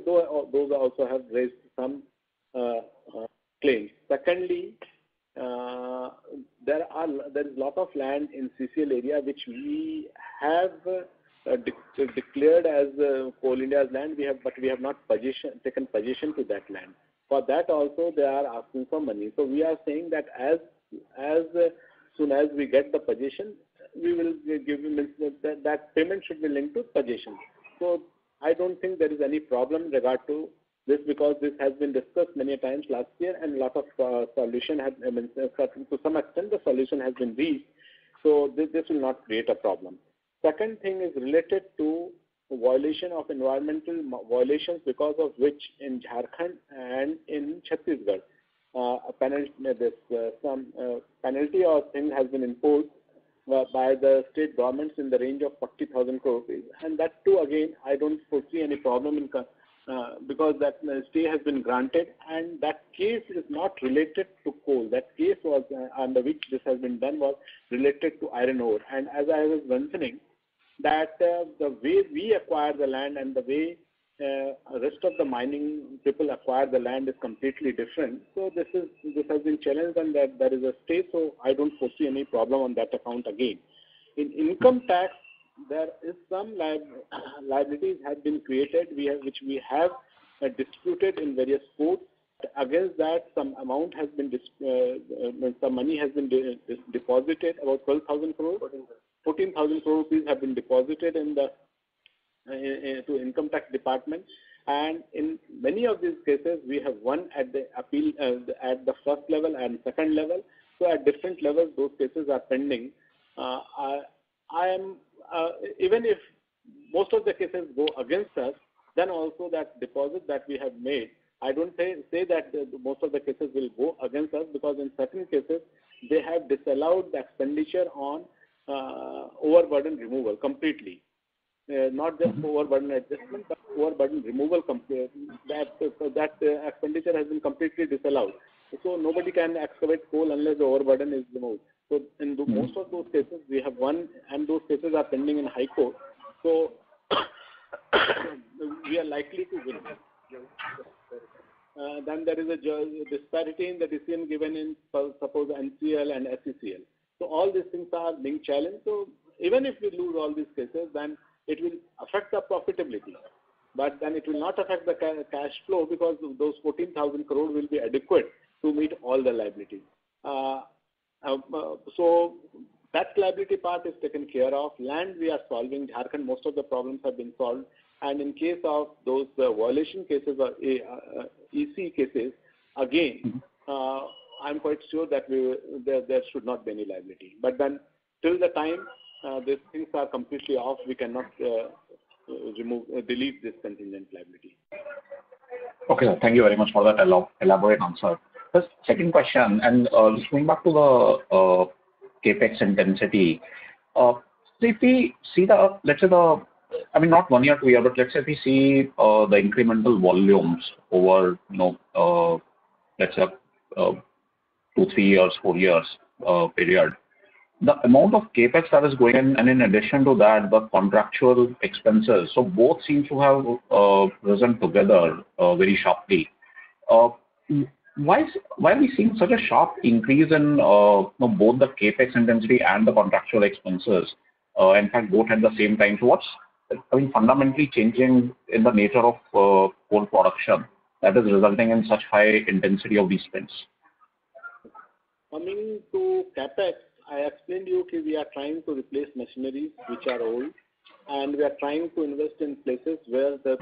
those also have raised some claims. Secondly, there is a lot of land in CCL area which we have declared as Coal India's land, but we have not taken possession to that land. For that also they are asking for money. So we are saying that as soon as we get the possession, we will give that payment should be linked to possession. So I don't think there is any problem in regard to this, because this has been discussed many times last year, and a lot of solution has, to some extent the solution has been reached. So this will not create a problem. Second thing is related to violation of environmental violations, because of which in Jharkhand and in Chhattisgarh, some penalty or thing has been imposed by the state governments in the range of 40,000 crore rupees. And that too again, I don't foresee any problem in because that stay has been granted, and that case is not related to coal. That case was under which this has been done was related to iron ore. And as I was mentioning, that the way we acquire the land and the way rest of the mining people acquire the land is completely different. So this has been challenged, and that there is a stay. So I don't foresee any problem on that account again. In income tax, there is some liabilities have been created, which we have disputed in various courts. Against that, some amount has been some money has been deposited, about 12,000 crore, 14,000 crore rupees have been deposited in the to income tax department. And in many of these cases, we have won at the appeal at the first level and second level. So at different levels, those cases are pending. I am even if most of the cases go against us, then also that deposit that we have made, I don't say that most of the cases will go against us, because in certain cases they have disallowed the expenditure on overburden removal completely. not just overburden adjustment, but overburden removal. That expenditure has been completely disallowed. So nobody can excavate coal unless the overburden is removed. So in most of those cases, we have won, and those cases are pending in High Court. So we are likely to win. Then there is a disparity in the decision given in, suppose, NCL and SECL. So all these things are being challenged. So even if we lose all these cases, then it will affect the profitability. But then it will not affect the cash flow, because those 14,000 crore will be adequate to meet all the liabilities. So that liability part is taken care of. Land we are solving. Jharkhand, most of the problems have been solved. And in case of those violation cases or EC cases, again, I'm quite sure that there should not be any liability. But then till the time these things are completely off, we cannot delete this contingent liability. Okay, thank you very much for that elaborate answer. The second question, and just going back to the capex intensity. So if we see the, let's say not 1 year, 2 year, but let's say if we see the incremental volumes over, let's say 2, 3 years, 4 years period, the amount of capex that is going in, and in addition to that, the contractual expenses, so both seem to have risen together very sharply. Why are we seeing such a sharp increase in both the capex intensity and the contractual expenses? In fact, both at the same time. So what's fundamentally changing in the nature of coal production that is resulting in such high intensity of these spends? Coming to capex, I explained to you that we are trying to replace machineries which are old, and we are trying to invest in places where the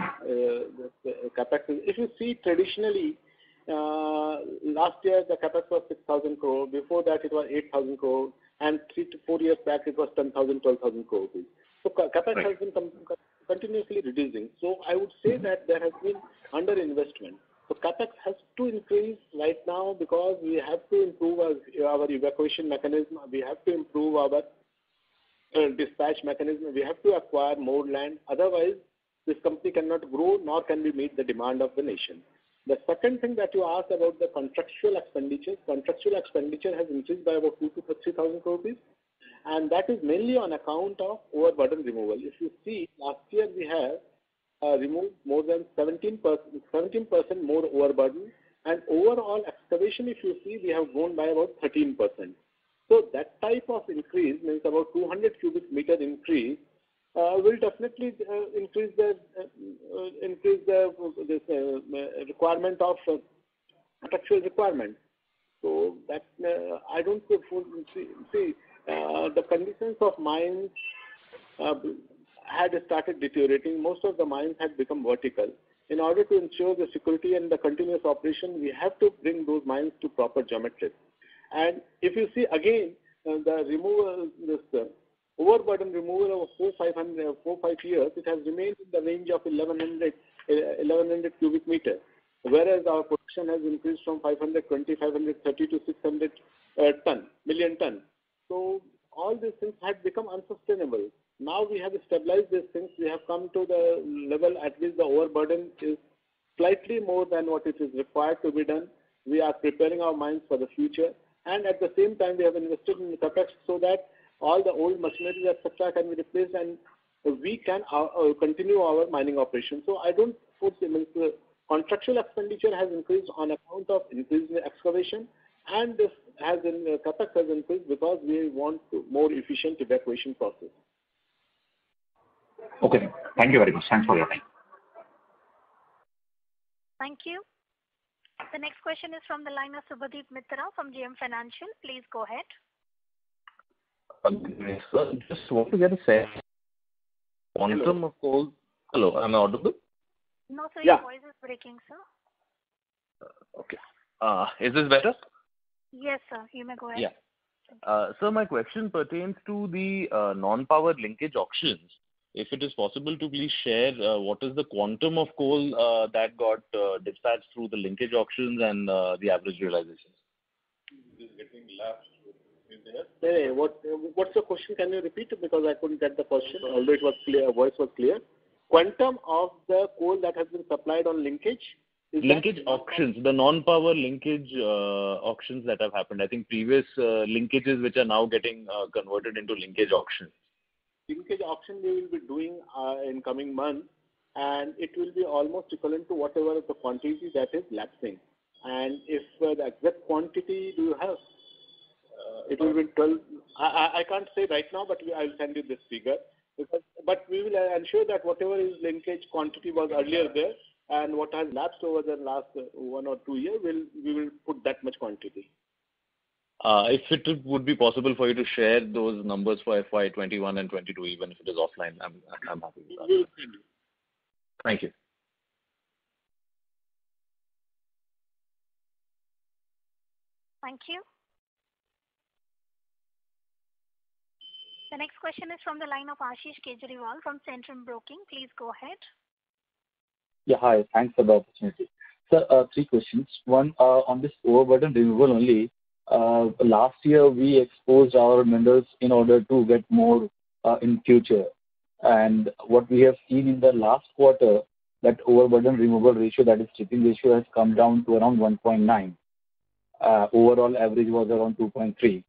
capex is. If you see traditionally, last year the capex was 6,000 crore. Before that it was 8,000 crore, and 3 to 4 years back it was 10,000, 12,000 crore rupees. So capex has been continuously reducing. So I would say that there has been underinvestment. So capex has to increase right now, because we have to improve our evacuation mechanism. We have to improve our dispatch mechanism. We have to acquire more land. Otherwise, this company cannot grow, nor can we meet the demand of the nation. The second thing that you asked about the contractual expenditure. Contractual expenditure has increased by about 2,000 to 3,000 crore rupees, and that is mainly on account of overburden removal. If you see, last year we have removed more than 17% more overburden, and overall excavation, if you see, we have grown by about 13%. So that type of increase means about 200 cubic meter increase will definitely increase the requirement of contractual requirement. So that I don't see the conditions of mines had started deteriorating. Most of the mines had become vertical. In order to ensure the security and the continuous operation, we have to bring those mines to proper geometry. And if you see again, the removal, overburden removal of 4-5 years, it has remained in the range of 1100 cubic meter, whereas our production has increased from 520, 530 to 600 million ton. So all these things had become unsustainable. Now we have stabilized these things. We have come to the level at which the overburden is slightly more than what it is required to be done. We are preparing our mines for the future, and at the same time we have invested in the capex so that all the old machinery, etc., can be replaced, and we can continue our mining operation. So I don't foresee, contractual expenditure has increased on account of increase in excavation, and this capex has increased because we want more efficient evacuation process. Okay, thank you very much. Thanks for your time. Thank you. The next question is from the line of Subhadip Mitra from JM Financial. Please go ahead. Sir, just want to get a sense. Quantum of coal. Hello, am I audible? No, sir, your voice is breaking, sir. Okay. Is this better? Yes, sir. You may go ahead. Yeah. Sir, my question pertains to the non-power linkage auctions. If it is possible to please share what is the quantum of coal that got dispatched through the linkage auctions and the average realizations. It is getting lapsed What's your question? Can you repeat it? Because I couldn't get the question, although it was clear, voice was clear. Quantum of the coal that has been supplied on linkage? Linkage auctions, the non-power linkage auctions that have happened. I think previous linkages which are now getting converted into linkage auctions. Linkage auction we will be doing in coming months, and it will be almost equivalent to whatever the quantity that is lapsing. And if the exact quantity do you have? It will be 12. I can't say right now, but I will send you this figure. But we will ensure that whatever is linkage quantity was earlier there, and what has lapsed over the last 1 or 2 years, we will put that much quantity. If it would be possible for you to share those numbers for FY 21 and 22, even if it is offline, I'm happy with that. Thank you. Thank you. The next question is from the line of Ashish Kejriwal from Centrum Broking. Please go ahead. Yeah, hi. Thanks for the opportunity. Sir, 3 questions. One, on this overburden removal only, last year we exposed our minerals in order to get more in future. And what we have seen in the last quarter, that overburden removal ratio, that is stripping ratio, has come down to around 1.9. Overall average was around 2.3.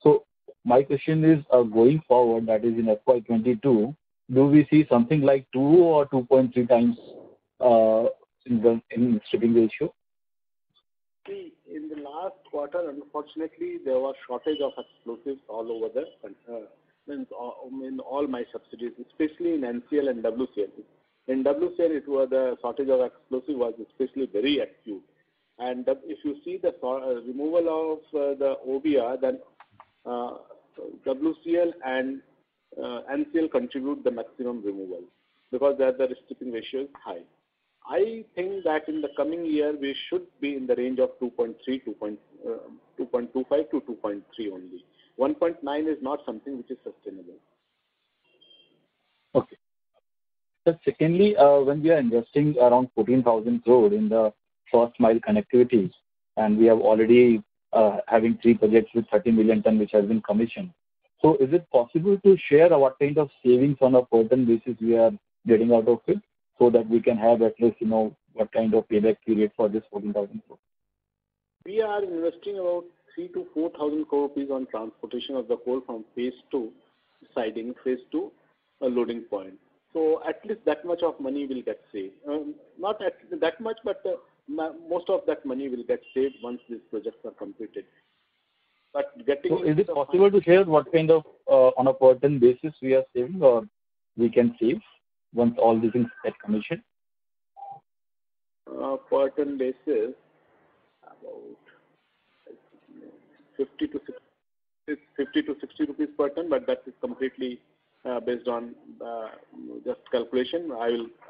So my question is, going forward, that is in FY22, do we see something like 2 or 2.3 times in stripping ratio? See, in the last quarter, unfortunately, there was shortage of explosives all over the in all my subsidiaries, especially in NCL and WCL. In WCL, it was the shortage of explosive was especially very acute. And if you see the removal of the OBR, then WCL and NCL contribute the maximum removal because the stripping ratio is high. I think that in the coming year we should be in the range of 2.3, 2.25 to 2.3 only. 1.9 is not something which is sustainable. Okay. So secondly, when we are investing around 14,000 crore in the first mile connectivity, and we have already having 3 projects with 30 million ton which has been commissioned. So is it possible to share what kind of savings on a per ton basis we are getting out of it, so that we can have at least, what kind of payback period for this 14,000 crore? We are investing about 3 to 4,000 crore rupees on transportation of the coal from phase 2, siding, phase 2, a loading point. So at least that much of money will get saved. Not that much, but most of that money will get saved once these projects are completed. But so is it possible to share what kind of, on a per ton basis we are saving, or we can save once all these things get commissioned? Per ton basis, about 50 to 60 rupees per ton, but that is completely based on just calculation.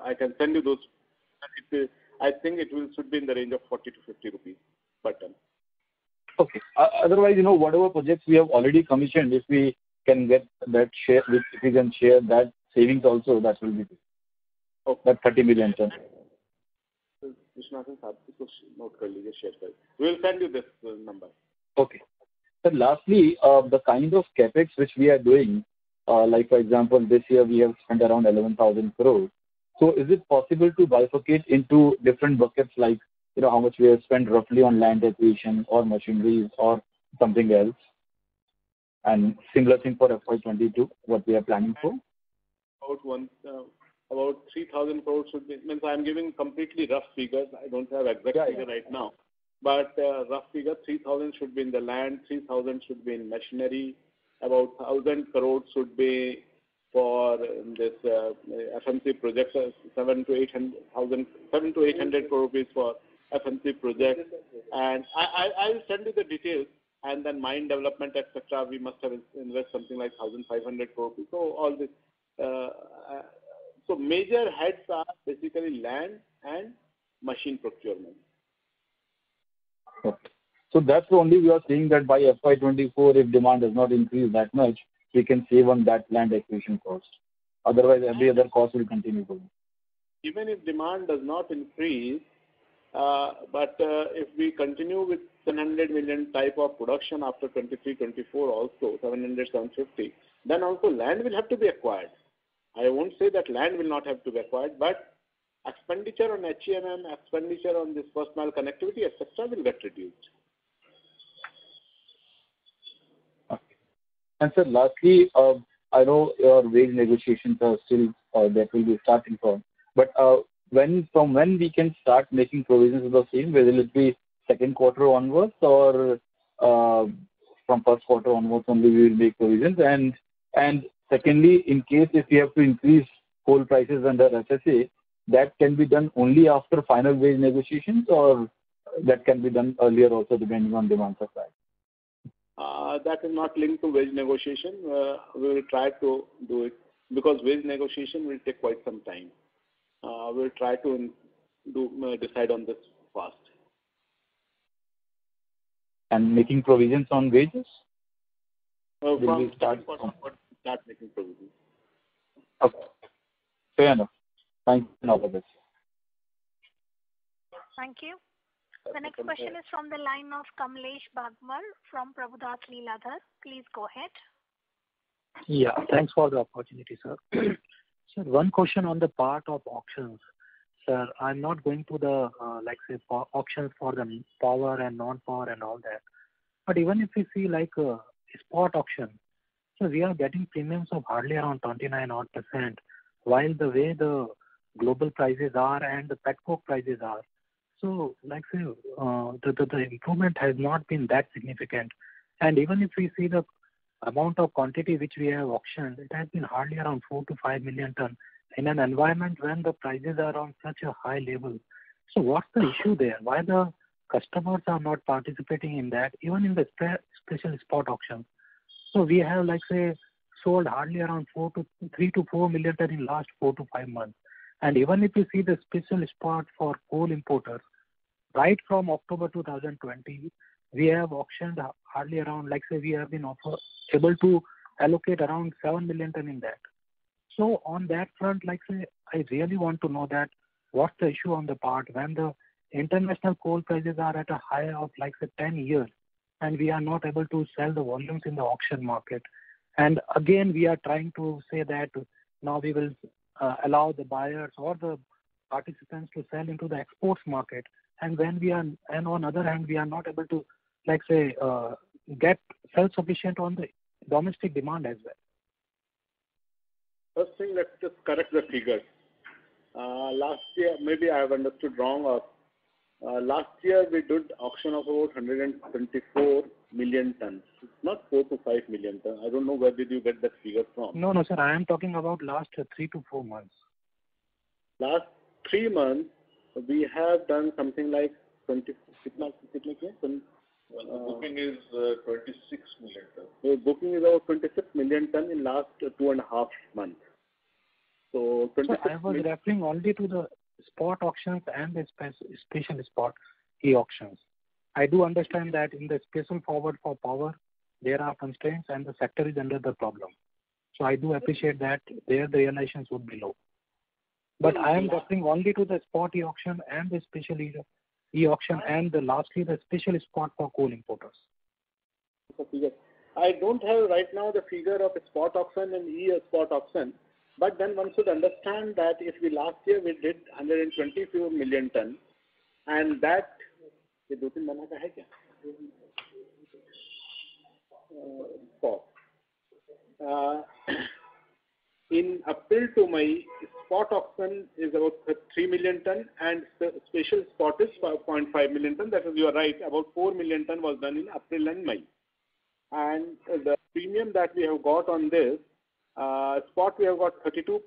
I can send you those. I think it should be in the range of 40 to 50 rupees per ton. Okay. Otherwise, whatever projects we have already commissioned, if we can get that share, if we can share that savings also, that will be good. Okay. That 30 million ton. We will send you this number. Okay. So lastly, the kind of capex which we are doing, like for example, this year we have spent around 11,000 crores. So is it possible to bifurcate into different buckets, like how much we have spent roughly on land acquisition or machineries or something else? And similar thing for FY22, what we are planning for? About 3,000 crores should be, means I'm giving completely rough figures. I don't have exact figure right now. But rough figure, 3,000 should be in the land, 3,000 should be in machinery, about 1,000 crores should be for this FMC projects, 7 to 800 crore rupees for FMC projects. And I will send you the details, and then mine development, etc. We must have invested something like 1,500 crore rupees. So all this. So major heads are basically land and machine procurement. Okay. So that's only we are saying that by FY24, if demand does not increase that much, we can save on that land acquisition cost. Otherwise, every other cost will continue going. Even if demand does not increase, If we continue with 700 million type of production after 23-24 also, 700, 750, then also land will have to be acquired. I won't say that land will not have to be acquired, but expenditure on HEMM, expenditure on this first mile connectivity, etc. will get reduced. Okay. And sir, lastly, I know your wage negotiations are still, that will be starting from, but from when we can start making provisions of the same, whether it be second quarter onwards or from first quarter onwards only we will make provisions. And secondly, in case if we have to increase coal prices under SSA, that can be done only after final wage negotiations, or that can be done earlier also depending on demand supply? That is not linked to wage negotiation. We will try to do it because wage negotiation will take quite some time. We will try to decide on this fast. And making provisions on wages? From start making provisions. Okay. Fair enough. Thank you and all the best. Thank you. The next question is from the line of Kamlesh Bagmar from Prabhudas Lilladher. Please go ahead. Yeah, thanks for the opportunity, sir. Sir, one question on the part of auctions. Sir, I'm not going to the, auctions for the power and non-power and all that. But even if we see like a spot auction, so we are getting premiums of hardly around 29 odd %, while the way the global prices are and the petcoke prices are. So, the improvement has not been that significant. And even if we see the amount of quantity which we have auctioned, it has been hardly around 4 to 5 million ton in an environment when the prices are on such a high level. So what's the issue there? Why the customers are not participating in that, even in the special spot auction? So we have, sold hardly around 3 to 4 million ton in last 4 to 5 months. And even if you see the special spot for coal importers, right from October 2020, we have auctioned hardly around, we have been able to allocate around 7 million ton in that. So on that front, I really want to know that what's the issue on the part when the international coal prices are at a high of 10 years and we are not able to sell the volumes in the auction market. And again, we are trying to say that now we will allow the buyers or the participants to sell into the exports market. And on other hand, we are not able to, get self-sufficient on the domestic demand as well. First thing, let's just correct the figures. Last year, maybe I have understood wrong, or last year we did auction of about 124 million tons. It's not 4 to 5 million tons. I don't know where did you get that figure from. No, sir. I am talking about last 3 to 4 months. Last 3 months, we have done something like 20. Booking is 26 million tons. So booking is about 26 million ton in last 2.5 months. So I was referring only to the spot auctions and the special spot e-auctions. I do understand that in the special forward for power, there are constraints and the sector is under the problem. So I do appreciate that there the realizations would be low. But I am referring only to the spot e-auction and the special e-auction and lastly the special spot for coal importers. I don't have right now the figure of a spot auction and e-spot auction. But then one should understand that if last year we did 124 million ton, and that in April to May, spot auction is about 3 million ton and special spot is 5.5 million ton. That is, you are right, about 4 million ton was done in April and May. And the premium that we have got on this, spot we have got 32%,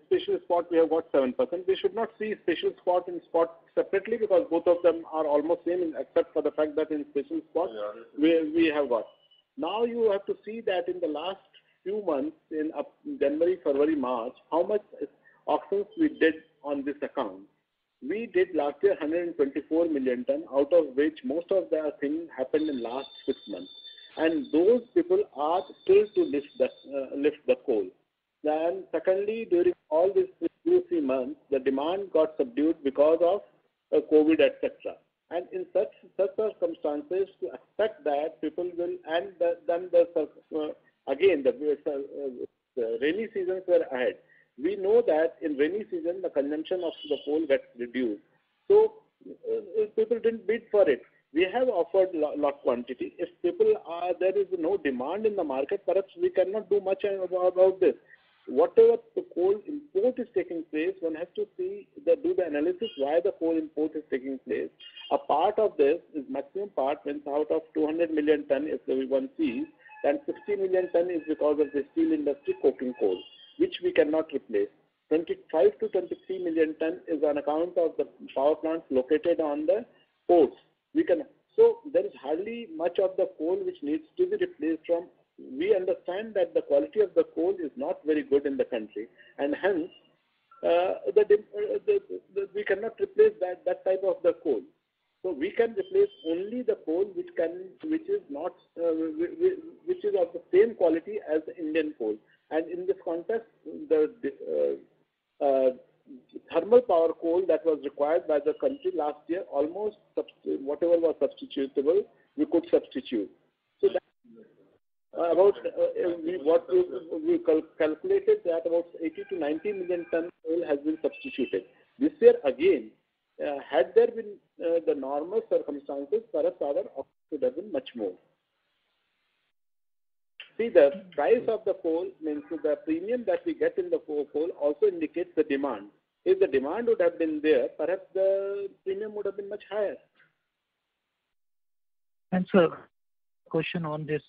special spot we have got 7%. We should not see special spot and spot separately because both of them are almost same except for the fact that in special spot we have got. Now you have to see that in the last few months in January, February, March, how much auctions we did on this account. We did last year 124 million ton, out of which most of the thing happened in last 6 months. And those people are still to lift the coal. Then secondly, during all these 2-3 months, the demand got subdued because of COVID, etc. And in such circumstances, to expect that people will, and then again the rainy seasons were ahead. We know that in rainy season the consumption of the coal gets reduced, so people didn't bid for it. We have offered lot quantity. If there is no demand in the market, perhaps we cannot do much about this. Whatever the coal import is taking place, one has to do the analysis why the coal import is taking place. A part of this is maximum part, means out of 200 million ton, if one sees, then 60 million ton is because of the steel industry coking coal, which we cannot replace. 25 to 23 million ton is on account of the power plants located on the ports. So there is hardly much of the coal which needs to be replaced from. We understand that the quality of the coal is not very good in the country, and hence we cannot replace that type of the coal. So we can replace only the coal which is of the same quality as the Indian coal. And in this context, the thermal power coal that was required by the country last year, almost whatever was substitutable, we could substitute. So that, we calculated that about 80 to 90 million ton coal has been substituted. This year again, had there been the normal circumstances, perhaps our output would have been much more. See, the price of the coal means the premium that we get in the coal also indicates the demand. If the demand would have been there, perhaps the premium would have been much higher. And sir, question on this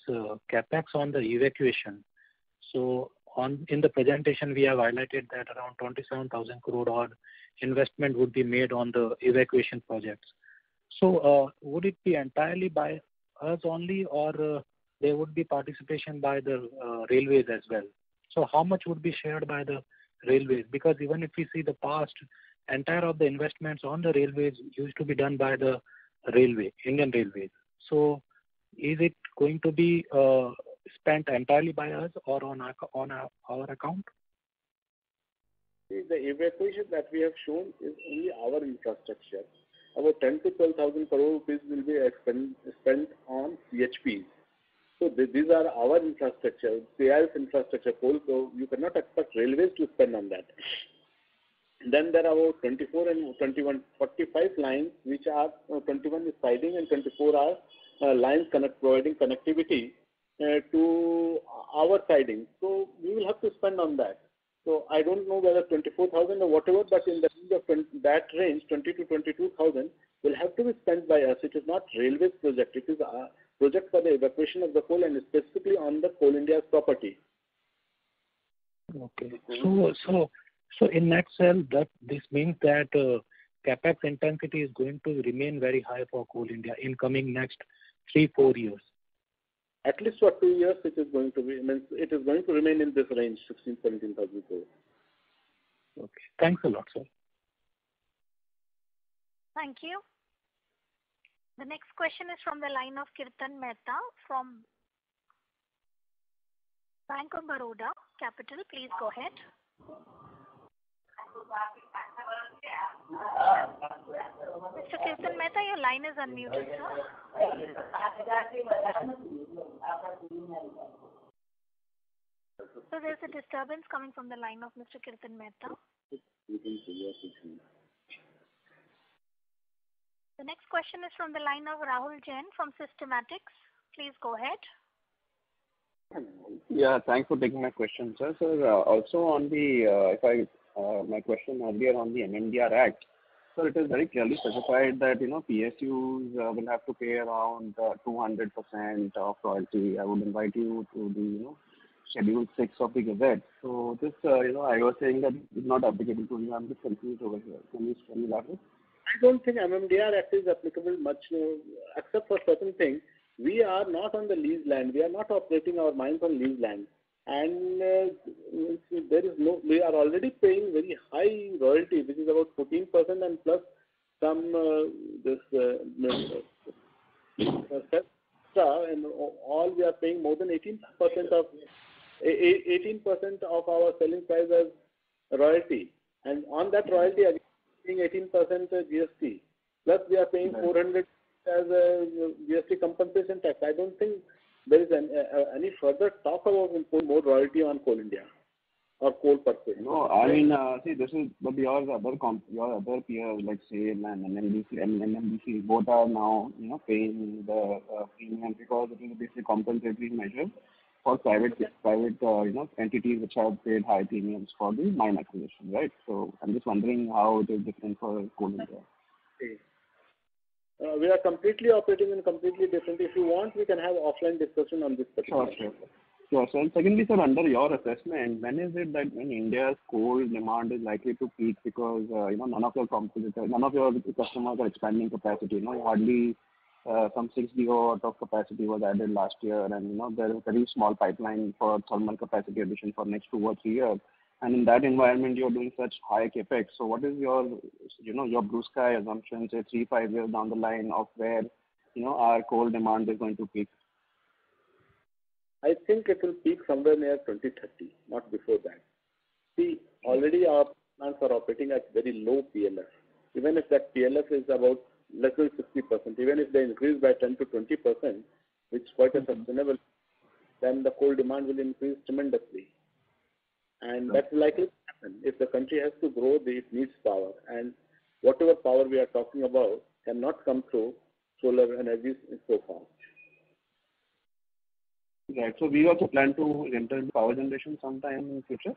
capex on the evacuation. So in the presentation, we have highlighted that around 27,000 crore odd investment would be made on the evacuation projects. So would it be entirely by us only, or there would be participation by the railways as well? So how much would be shared by the railways? Because even if we see the past, entire of the investments on the railways used to be done by the Indian Railways. So is it going to be spent entirely by us or on our account? See, the evacuation that we have shown is only our infrastructure. About 10 to 12,000 crore rupees will be spent on CHPs. So these are our infrastructure, CIS infrastructure, coal, so you cannot expect railways to spend on that. Then there are about 24 and 21, 45 lines, which are 21 is siding and 24 are lines providing connectivity to our siding. So we will have to spend on that. So I don't know whether 24,000 or whatever, but in the range of that range, 20 to 22,000 will have to be spent by us. It is not railways project. It is a project for the evacuation of the coal and specifically on the Coal India's property. Okay. So in nutshell, that this means that capex intensity is going to remain very high for Coal India in coming next 3-4 years. At least for 2 years, it is going to remain in this range, 16,000-17,000 crores. Okay. Thanks a lot, sir. Thank you. The next question is from the line of Kirtan Mehta from Bank of Baroda Capital. Please go ahead. Mr. Kirtan Mehta, your line is unmuted, sir. So there's a disturbance coming from the line of Mr. Kirtan Mehta. The next question is from the line of Rahul Jain from Systematics. Please go ahead. Yeah, thanks for taking my question, sir. Sir, also on the, my question earlier on the MMDR Act, so it is very clearly specified that, PSUs will have to pay around 200% of royalty. I would invite you to the, Schedule 6 of the Gazette. So this, I was saying that it's not applicable to you. I'm just confused over here. Can you elaborate? I don't think MMDR Act is applicable much, except for certain things. We are not on the lease land. We are not operating our mines on lease land. And we are already paying very high royalty, which is about 14% and plus some and all we are paying more than 18% of our selling price as royalty. And on that royalty, again, paying 18% GST. Plus, we are paying 400 as a GST compensation tax. I don't think there is any further talk about imposing more royalty on Coal India or coal per se. No, I mean, see, this is, but your other peers like SAIL and NMDC, both are now, paying the premium because it is a basic compensatory measure for private entities which have paid high premiums for the mine acquisition, right? So I'm just wondering how it is different for Coal India. We are completely operating in completely different. If you want, we can have offline discussion on this particular. Sure. So, and secondly, sir, under your assessment, when is it that when India's coal demand is likely to peak? Because none of your customers are expanding capacity. Hardly some 6 gigawatt of capacity was added last year, and there is a very small pipeline for thermal capacity addition for next 2 or 3 years. And in that environment, you're doing such high capex. So, what is your blue sky assumption, say 3-5 years down the line of where our coal demand is going to peak? I think it will peak somewhere near 2030, not before that. See, already our plants are operating at very low PLF. Even if that PLF is about less than 60%, even if they increase by 10 to 20%, which is quite a sustainable, then the coal demand will increase tremendously. And that's likely to happen. If the country has to grow, it needs power. And whatever power we are talking about cannot come through solar energy so fast. Right. So we also plan to enter into power generation sometime in future?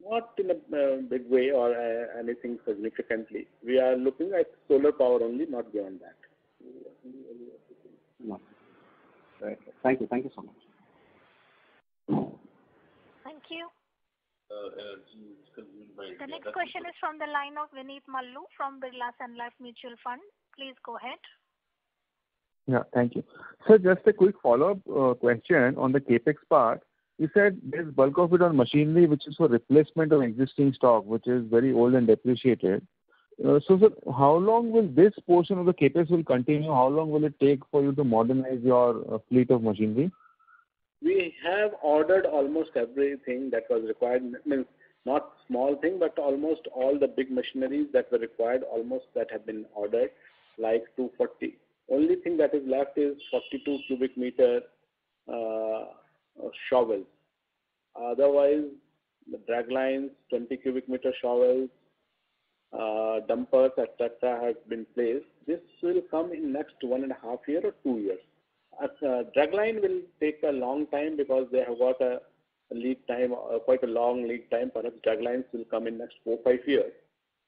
Not in a big way or anything significantly. We are looking at solar power only, not beyond that. No. Right. Thank you so much. Thank you. The next question is from the line of Vineet Mallu from Birla Sun Life Mutual Fund. Please go ahead. Yeah, thank you. So just a quick follow-up question on the capex part. You said there's bulk of it on machinery, which is for replacement of existing stock, which is very old and depreciated. So, sir, how long will this portion of the capex will continue? How long will it take for you to modernize your fleet of machinery? We have ordered almost everything that was required. Means not small thing, but almost all the big machineries that were required, almost that have been ordered, like 240. Only thing that is left is 42 cubic meter shovels. Otherwise, the drag lines, 20 cubic meter shovels, dumpers, etc. have been placed. This will come in next 1.5 years or 2 years. Drag line will take a long time because they have got a lead time, quite a long lead time. Perhaps drag lines will come in next 4-5 years.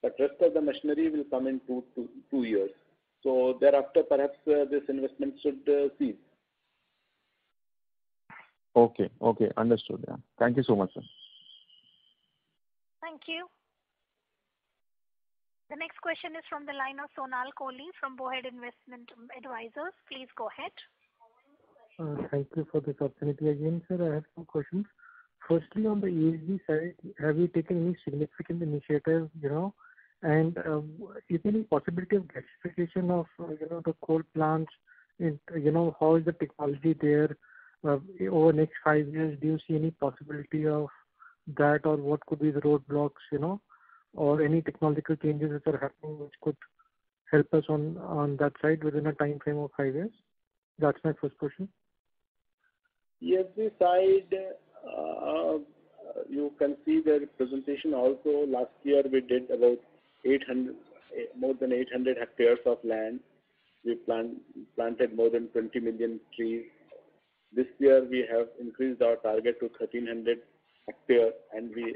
But rest of the machinery will come in 2 years. So thereafter, perhaps this investment should cease. Okay, understood. Yeah. Thank you so much, sir. Thank you. The next question is from the line of Sonal Kohli from Bowhead Investment Advisors. Please go ahead. Thank you for this opportunity again, sir. I have some questions. Firstly, on the ESG side, have you taken any significant initiatives, and is there any possibility of gasification of, the coal plants? How is the technology there? Over the next 5 years, do you see any possibility of that, or what could be the roadblocks, or any technological changes which are happening which could help us on that side within a time frame of 5 years? That's my first question. ESG side, you can see the presentation also. Last year we did about more than 800 hectares of land. We planted more than 20 million trees. This year we have increased our target to 1,300 hectares, and we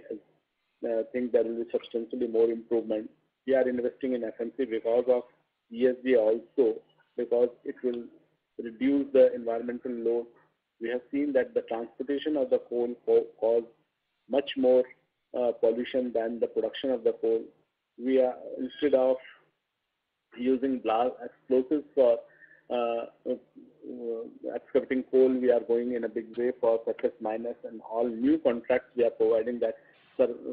think there will be substantially more improvement. We are investing in FMC because of ESG also, because it will reduce the environmental load. We have seen that the transportation of the coal cause much more pollution than the production of the coal. We are, instead of using blast explosives for excavating coal, we are going in a big way for surface miners, and all new contracts we are providing that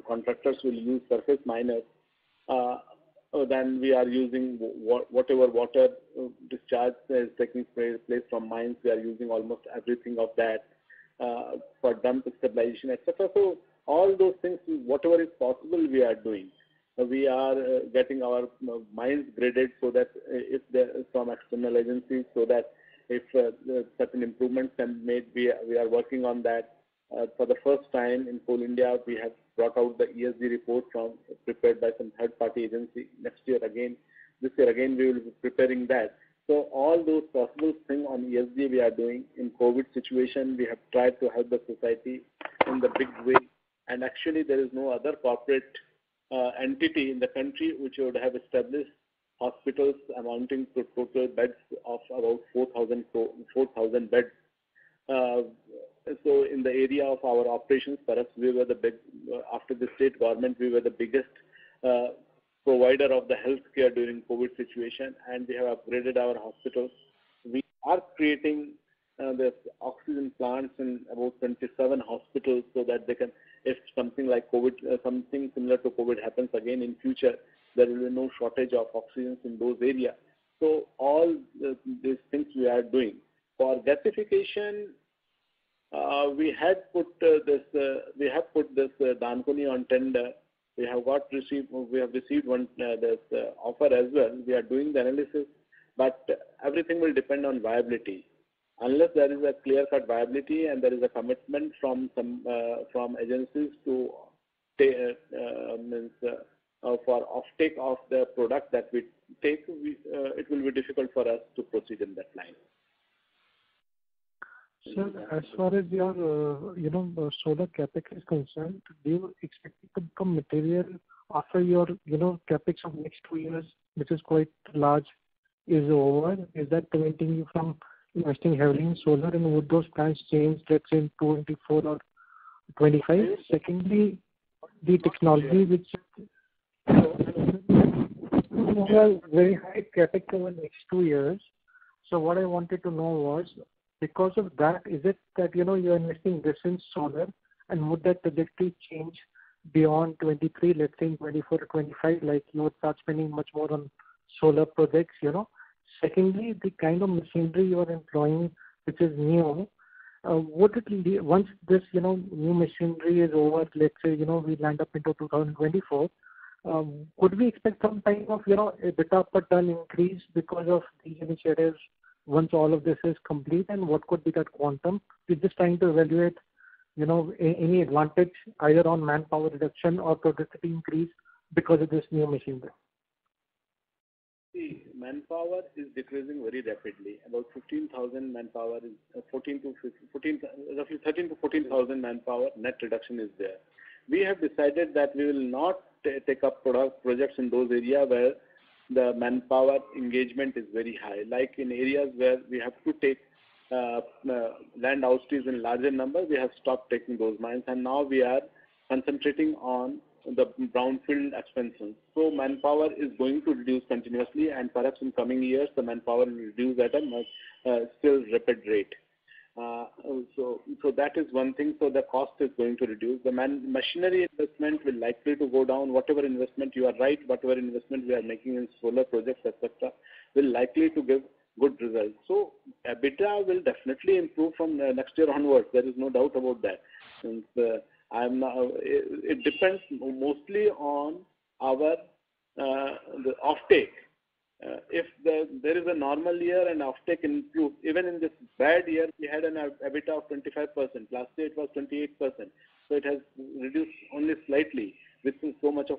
contractors will use surface miners. Then we are using whatever water discharge is taking place from mines. We are using almost everything of that for dump stabilization, etc. So all those things, whatever is possible, we are doing. we are getting our mines graded so that if there is from external agencies, so that if certain improvements can be made, we are working on that. For the first time in Coal India, we have brought out the ESG report prepared by some third-party agency. This year again, we will be preparing that. So all those possible things on ESG we are doing. In COVID situation, we have tried to help the society in the big way. And actually, there is no other corporate entity in the country which would have established hospitals amounting to total beds of about 4,000 beds. So in the area of our operations, perhaps we were the big, after the state government, we were the biggest provider of the healthcare during COVID situation, and we have upgraded our hospitals. We are creating the oxygen plants in about 27 hospitals so that they can, if something like COVID, something similar to COVID happens again in future, there will be no shortage of oxygen in those areas. So all these things we are doing. For gasification, we have put this Dankuni on tender. We have received one this offer as well. We are doing the analysis, but everything will depend on viability. Unless there is a clear-cut viability and there is a commitment from some from agencies to for offtake of the product that we take, it will be difficult for us to proceed in that line. Sir, as far as your solar capex is concerned, do you expect it to become material after your capex of next 2 years, which is quite large, is over? Is that preventing you from investing heavily in solar, and would those plans change, let's say, in 24 or 25? Secondly, the technology which has very high capex over the next 2 years. So what I wanted to know was, because of that, is it that you're investing this in solar, and would that trajectory change beyond 23, let's say in 24 or 25, like you would start spending much more on solar projects, Secondly, the kind of machinery you are employing, which is new, would it once this new machinery is over, let's say we land up into 2024, could we expect some kind of EBITDA per ton increase because of these initiatives once all of this is complete, and what could be that quantum? We're just trying to evaluate any advantage either on manpower reduction or productivity increase because of this new machinery. See, manpower is decreasing very rapidly. About 15,000 manpower is roughly 13 to 14,000 manpower net reduction is there. We have decided that we will not take up projects in those areas where the manpower engagement is very high. Like in areas where we have to take land outstays in larger number, we have stopped taking those mines, and now we are concentrating on the brownfield expansion. So manpower is going to reduce continuously, and perhaps in coming years the manpower will reduce at a much still rapid rate. So that is one thing. So the cost is going to reduce. The machinery investment will likely to go down. Whatever investment, you are right, whatever investment we are making in solar projects, etc., will likely to give good results. So EBITDA will definitely improve from next year onwards. There is no doubt about that. Since it depends mostly on our the offtake. If there is a normal year and offtake improves, even in this bad year, we had an EBITDA of 25%. Last year it was 28%. So it has reduced only slightly, which is so much of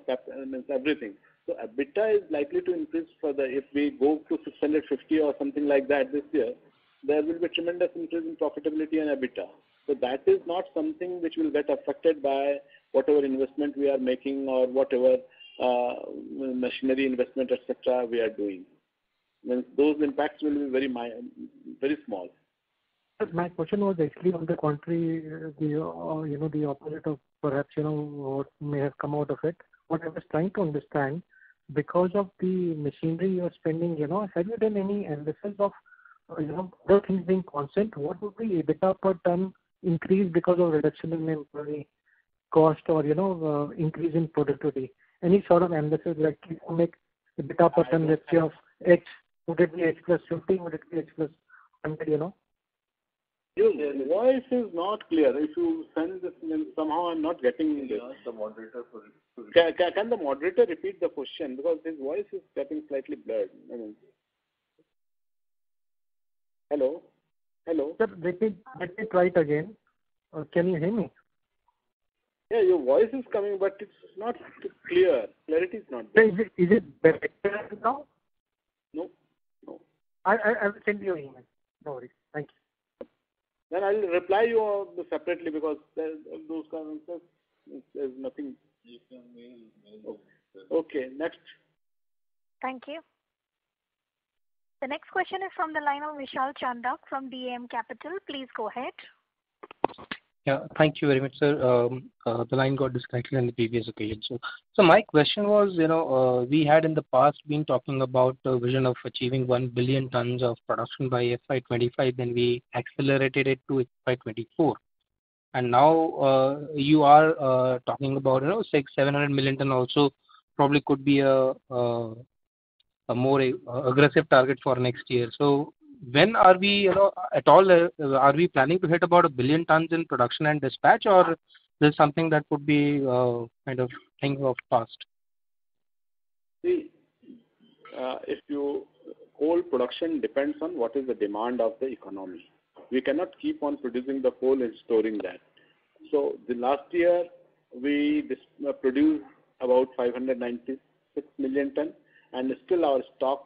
everything. So EBITDA is likely to increase further. If we go to 650 or something like that this year, there will be tremendous increase in profitability and EBITDA. So that is not something which will get affected by whatever investment we are making or whatever machinery investment, etc., we are doing. Those impacts will be very small. My question was actually on the contrary, the opposite of perhaps what may have come out of it. What I was trying to understand, because of the machinery you are spending, have you done any analysis of other things being constant? What would be EBITDA per ton increase because of reduction in employee cost or increase in productivity? Any sort of analysis, like if you make EBITDA per ton, let's say of X, would it be X plus 50, would it be X plus 100, Your voice is not clear. If you send this, somehow I'm not getting this. The moderator for Can the moderator repeat the question, because his voice is getting slightly blurred? Hello? Sir, let me try it again. Can you hear me? Yeah, your voice is coming, but it's not clear. Clarity is not there. Is it better now? No. I will send you an email. No worries. Thank you. Then I'll reply you separately, because those kind of there's nothing. Okay, next. Thank you. The next question is from the line of Vishal Chandak from DAM Capital. Please go ahead. Yeah, thank you very much, sir. The line got disconnected in the previous occasion. So my question was, we had in the past been talking about the vision of achieving 1 billion tons of production by FY25, then we accelerated it to FY24. And now you are talking about, 700 million ton also probably could be a more aggressive target for next year. So when are we, at all, are we planning to hit about 1 billion tons in production and dispatch, or this is something that could be kind of thing of past? See, coal production depends on what is the demand of the economy. We cannot keep on producing the coal and storing that. So the last year we produced about 596 million ton, and still our stock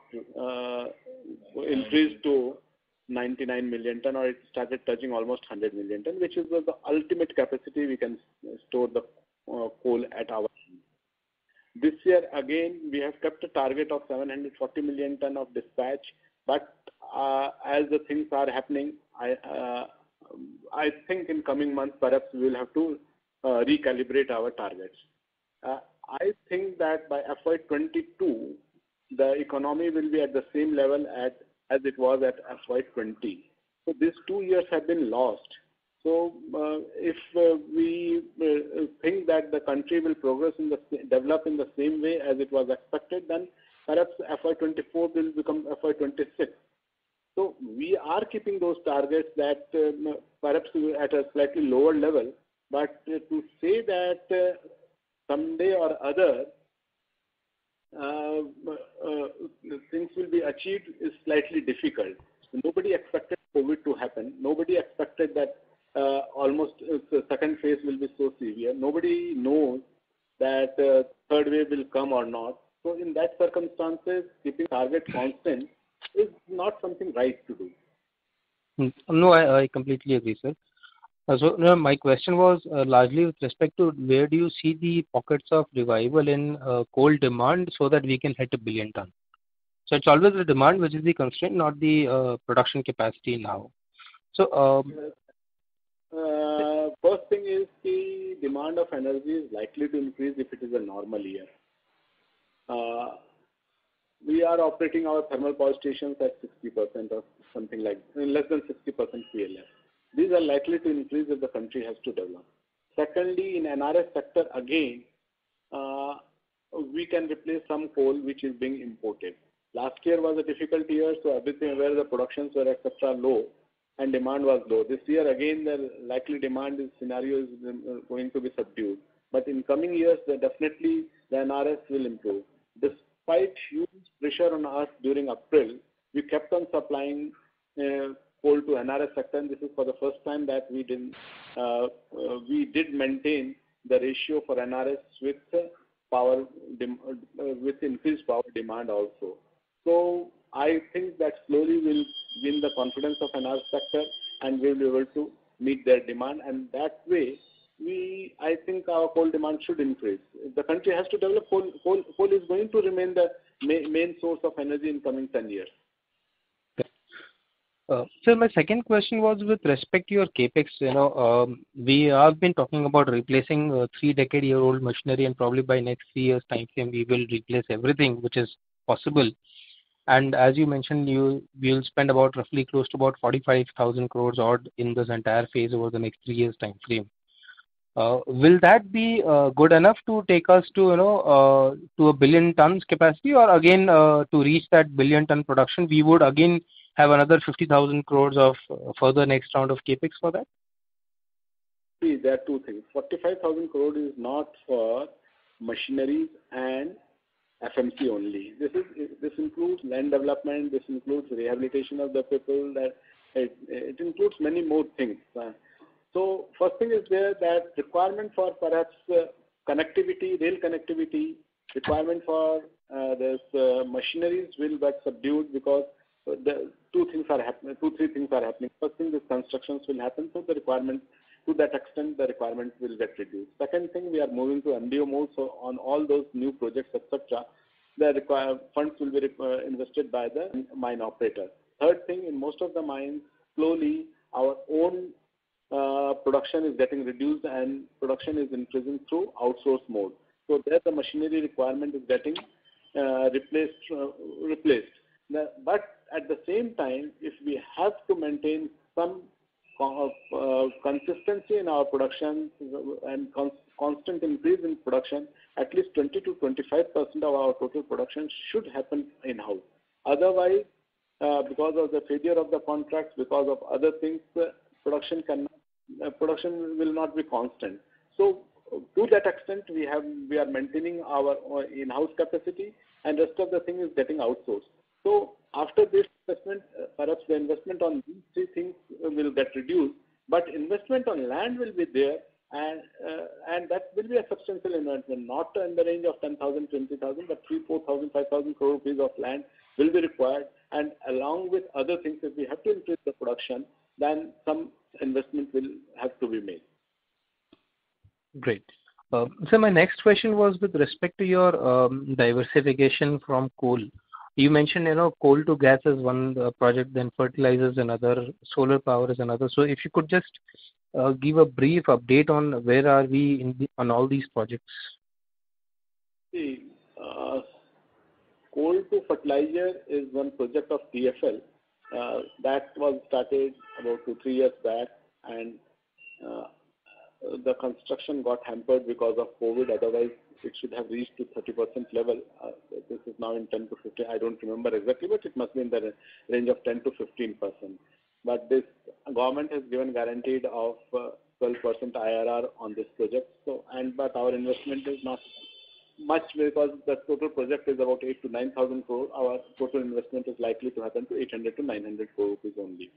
increased to 99 million ton, or it started touching almost 100 million ton, which is the ultimate capacity we can store the coal at our end. This year again we have kept a target of 740 million ton of dispatch, but as the things are happening, I think in coming months perhaps we will have to recalibrate our targets. I think that by FY22 the economy will be at the same level as it was at FY20. So these 2 years have been lost. So if we think that the country will develop in the same way as it was expected, then perhaps FY24 will become FY26. So we are keeping those targets that perhaps at a slightly lower level, but to say that someday or other things will be achieved is slightly difficult. Nobody expected COVID to happen. Nobody expected that almost the second phase will be so severe. Nobody knows that third wave will come or not. So in that circumstances, keeping target constant is not something right to do. No, I completely agree, sir. So my question was largely with respect to where do you see the pockets of revival in coal demand so that we can hit 1 billion ton? So it's always the demand which is the constraint, not the production capacity now. So first thing is the demand of energy is likely to increase if it is a normal year. We are operating our thermal power stations at 60% or something like less than 60% PLF. These are likely to increase if the country has to develop. Secondly, in NRS sector again, we can replace some coal which is being imported. Last year was a difficult year, so everything where the productions were etc. low and demand was low. This year again the likely demand scenario is going to be subdued. But in coming years, definitely the NRS will improve. Despite huge pressure on us during April, we kept on supplying coal to NRS sector, and this is for the first time that we did maintain the ratio for NRS with power with increased power demand also. So I think that slowly will win the confidence of NRS sector, and we will be able to meet their demand, and that way I think our coal demand should increase. If the country has to develop, coal is going to remain the main source of energy in coming 10 years. Sir, my second question was with respect to your capex. We have been talking about replacing 3-decade-year-old machinery, and probably by next 3 years time frame we will replace everything which is possible. And as you mentioned, we will spend about roughly close to about 45,000 crores odd in this entire phase over the next 3 years time frame. Will that be good enough to take us to to 1 billion tons capacity, or again to reach that billion ton production we would again have another 50,000 crores of further next round of capex for that? See, there are two things. 45,000 crores is not for machineries and FMC only. This includes land development. This includes rehabilitation of the people. That it includes many more things. So first thing is there that requirement for perhaps connectivity, rail connectivity, requirement for this machineries will get subdued because the two, three things are happening. First thing is constructions will happen, so the requirement to that extent the requirement will get reduced. Second thing, we are moving to MDO mode, so on all those new projects, etc., the funds will be invested by the mine operator. Third thing, in most of the mines, slowly our own production is getting reduced and production is increasing through outsource mode. So there the machinery requirement is getting replaced. But at the same time, if we have to maintain some consistency in our production and constant increase in production, at least 20 to 25% of our total production should happen in-house. Otherwise, because of the failure of the contracts, because of other things, production will not be constant. So to that extent, we are maintaining our in-house capacity, and rest of the thing is getting outsourced. So after this investment, perhaps the investment on these three things will get reduced, but investment on land will be there, and that will be a substantial investment, not in the range of 10,000, 20,000, but 3,000, 4,000, 5,000 crore rupees of land will be required, and along with other things, if we have to increase the production, then some investment will have to be made. Great. So my next question was with respect to your diversification from coal. You mentioned, coal to gas is one project, then fertilizers another, solar power is another. So if you could just give a brief update on where are we on all these projects. See, coal to fertilizer is one project of TFL that was started about 2-3 years back, and the construction got hampered because of COVID. Otherwise, it should have reached to 30% level. This is now in 10 to 15. I don't remember exactly, but it must be in the range of 10 to 15%. But this government has given guaranteed of 12% IRR on this project. So, but our investment is not much because the total project is about 8,000 to 9,000 crore. Our total investment is likely to happen to 800 to 900 crore rupees only.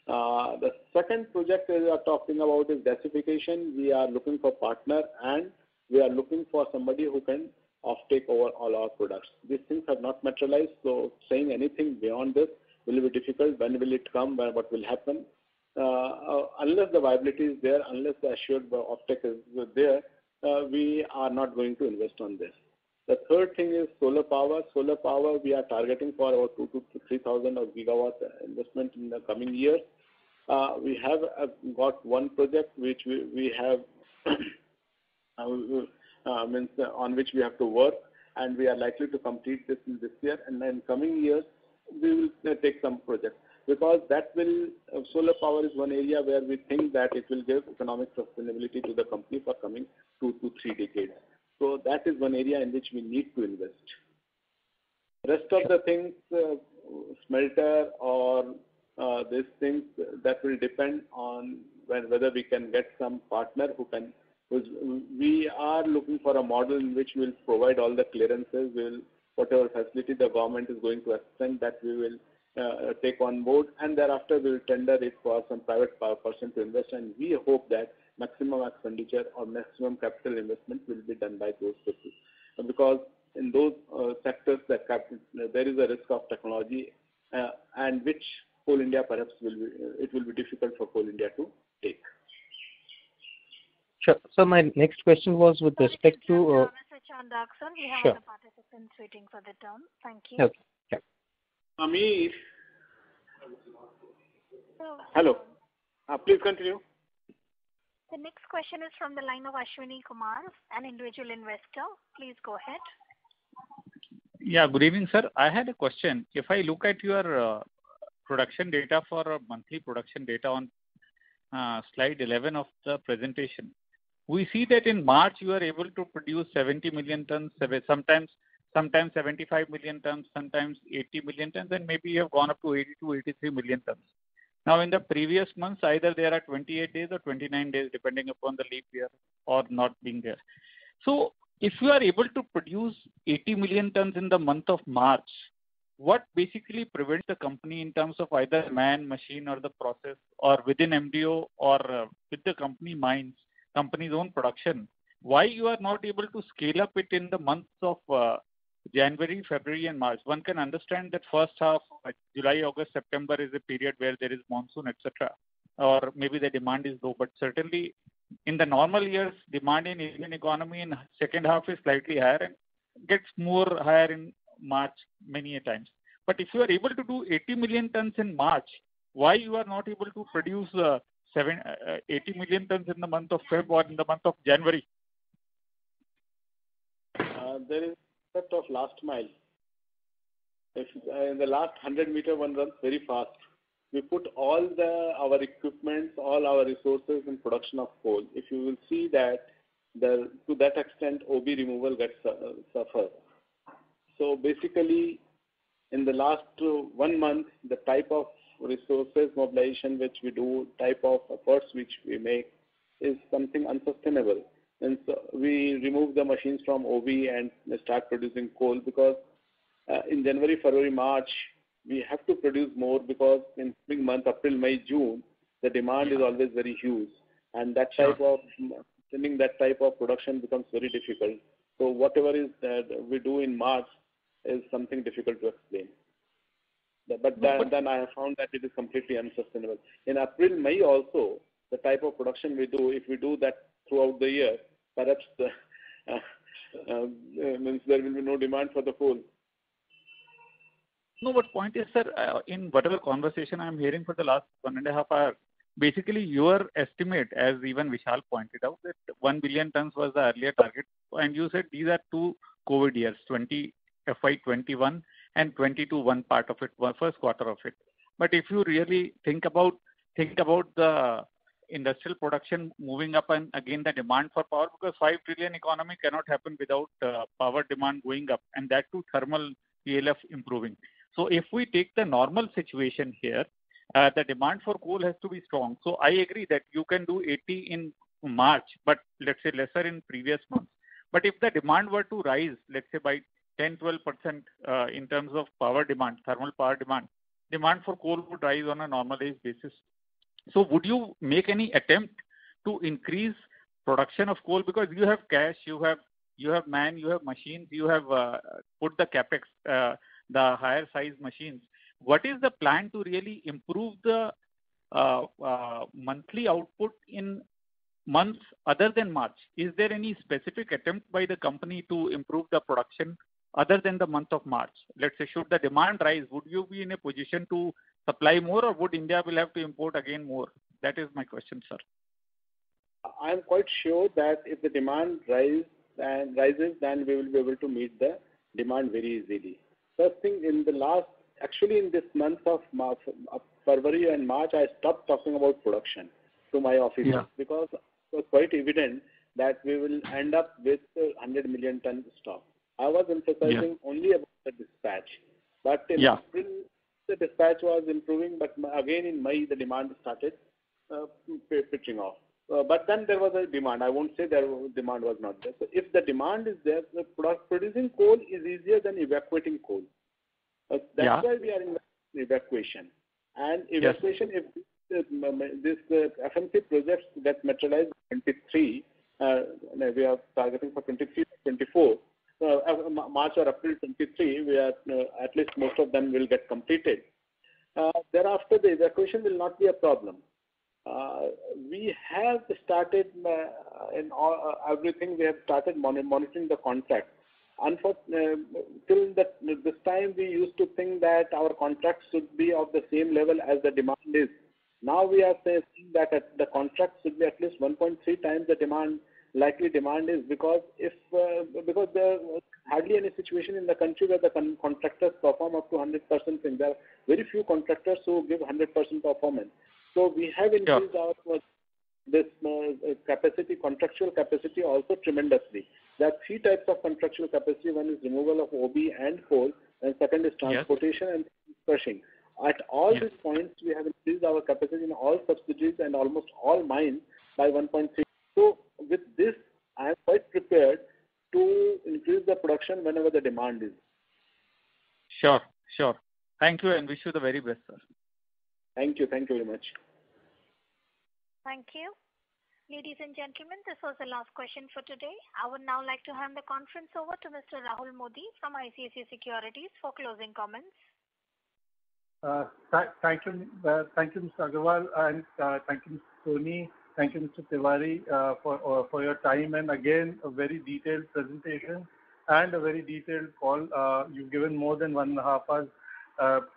The second project we are talking about is gasification. We are looking for partner, and we are looking for somebody who can offtake over all our products. These things have not materialized, so saying anything beyond this will be difficult. When will it come? What will happen? Unless the viability is there, unless the assured offtake is there, we are not going to invest on this. The third thing is solar power. Solar power, we are targeting for about 2,000 to 3,000 gigawatt investment in the coming years. We have got one project which we have on which we have to work, and we are likely to complete this in this year. And then coming years, we will take some projects, because that will solar power is one area where we think that it will give economic sustainability to the company for coming 2 to 3 decades. So that is one area in which we need to invest. Rest of the things, smelter or these things, that will depend on whether we can get some partner who can. We are looking for a model in which we will provide all the clearances, whatever facility the government is going to extend, that we will take on board, and thereafter we will tender it for some private person to invest, and we hope that maximum expenditure or maximum capital investment will be done by those people. Because in those sectors, there is a risk of technology, and which Coal India perhaps it will be difficult for Coal India to take. Sure. So my next question was with respect to. Mr. Chandak, sir, we have other participants waiting for the turn. Thank you. Okay. Yeah. Amir. Hello. Please continue. The next question is from the line of Ashwini Kumar, an individual investor. Please go ahead. Yeah, good evening, sir. I had a question. If I look at your production data for monthly production data on slide 11 of the presentation, we see that in March you are able to produce 70 million tons, sometimes 75 million tons, sometimes 80 million tons, and maybe you have gone up to 80 to 83 million tons. Now, in the previous months, either there are 28 days or 29 days, depending upon the leap year or not being there. So, if you are able to produce 80 million tons in the month of March, what basically prevents the company in terms of either man, machine, or the process, or within MDO, or with the company's own production? Why you are not able to scale up it in the months of January, February, and March? One can understand that first half, July, August, September is a period where there is monsoon, etc., or maybe the demand is low. But certainly, in the normal years, demand in Indian economy in second half is slightly higher and gets more higher in March many a times. But if you are able to do 80 million tons in March, why you are not able to produce 80 million tons in the month of Feb or in the month of January? There is a concept of last mile. If in the last 100 meter one runs very fast. We put all our equipment, all our resources in production of coal. If you will see that to that extent OB removal gets suffer. So basically, in the last 1 month, the type of resources mobilization which we do, type of efforts which we make is something unsustainable. And so we remove the machines from OB and start producing coal because in January, February, March, we have to produce more because in spring month, April, May, June, the demand is always very huge. And that type of sending that type of production becomes very difficult. So whatever is that we do in March is something difficult to explain. But then I have found that it is completely unsustainable. In April, May also, the type of production we do, if we do that throughout the year, perhaps means there will be no demand for the coal. No, but point is, sir, in whatever conversation I am hearing for the last 1.5 hours, basically your estimate, as even Vishal pointed out, that 1 billion tons was the earlier target, and you said these are 2 COVID years, FY21 and 22, one part of it, first quarter of it. But if you really think about the industrial production moving up and again the demand for power, because 5 trillion economy cannot happen without power demand going up, and that too thermal PLF improving. So if we take the normal situation here, the demand for coal has to be strong. So I agree that you can do 80 in March, but let's say lesser in previous months. But if the demand were to rise, let's say by 10-12% in terms of power demand, thermal power demand for coal would rise on a normalized basis. So would you make any attempt to increase production of coal, because you have cash, you have man, you have machines, you have put the capex, the higher size machines. What is the plan to really improve the monthly output in months other than March? Is there any specific attempt by the company to improve the production other than the month of March? Let's say, should the demand rise, would you be in a position to supply more, or would India will have to import again more? That is my question, sir. I am quite sure that if the demand rises, then we will be able to meet the demand very easily. First thing, in this month of February and March, I stopped talking about production to my officers because it was quite evident that we will end up with 100 million ton stock. I was emphasizing only about the dispatch. But in April, the dispatch was improving, but again in May, the demand started pitching off. But then there was a demand. I won't say demand was not there. So if the demand is there, producing coal is easier than evacuating coal. That's why we are in evacuation. And evacuation, if this FMC projects get materialized in 23, we are targeting for 23, 24. March or April 23, we are at least most of them will get completed. Thereafter, the evacuation will not be a problem. We have started everything. We have started monitoring the contract. Till this time, we used to think that our contracts should be of the same level as the demand is. Now we are saying that the contract should be at least 1.3 times the likely demand is, because there is hardly any situation in the country where the contractors perform up to 100%. There are very few contractors who give 100% performance. So we have increased our capacity, contractual capacity also tremendously. There are 3 types of contractual capacity. One is removal of OB and coal, and second is transportation and crushing. At all these points, we have increased our capacity in all subsidiaries and almost all mines by 1.3. So with this, I am quite prepared to production whenever the demand is. Sure. Thank you and wish you the very best, sir. Thank you very much. Thank you. Ladies and gentlemen, this was the last question for today. I would now like to hand the conference over to Mr. Rahul Modi from ICICI Securities for closing comments. Thank you, Mr. Agarwal, and thank you, Mr. Soni. Thank you, Mr. Tiwari, for your time, and again a very detailed presentation and a very detailed call. You've given more than 1.5 hours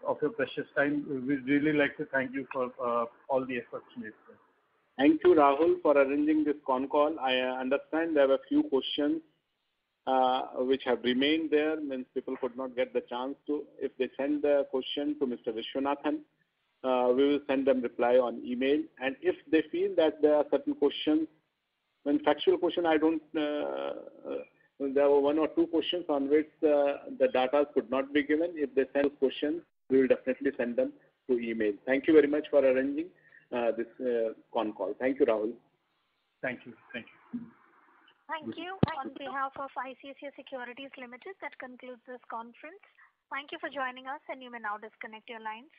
of your precious time. We'd really like to thank you for all the efforts made. Thank you, Rahul, for arranging this con call. I understand there were a few questions which have remained there, means people could not get the chance to. If they send the question to Mr. Vishwanathan, we will send them reply on email. And if they feel that there are certain questions, when factual question, I don't, there were 1 or 2 questions on which the data could not be given. If they send questions, we will definitely send them to email. Thank you very much for arranging this con call. Thank you, Rahul. Thank you. Thank you. On behalf of ICICI Securities Limited, that concludes this conference. Thank you for joining us, and you may now disconnect your lines.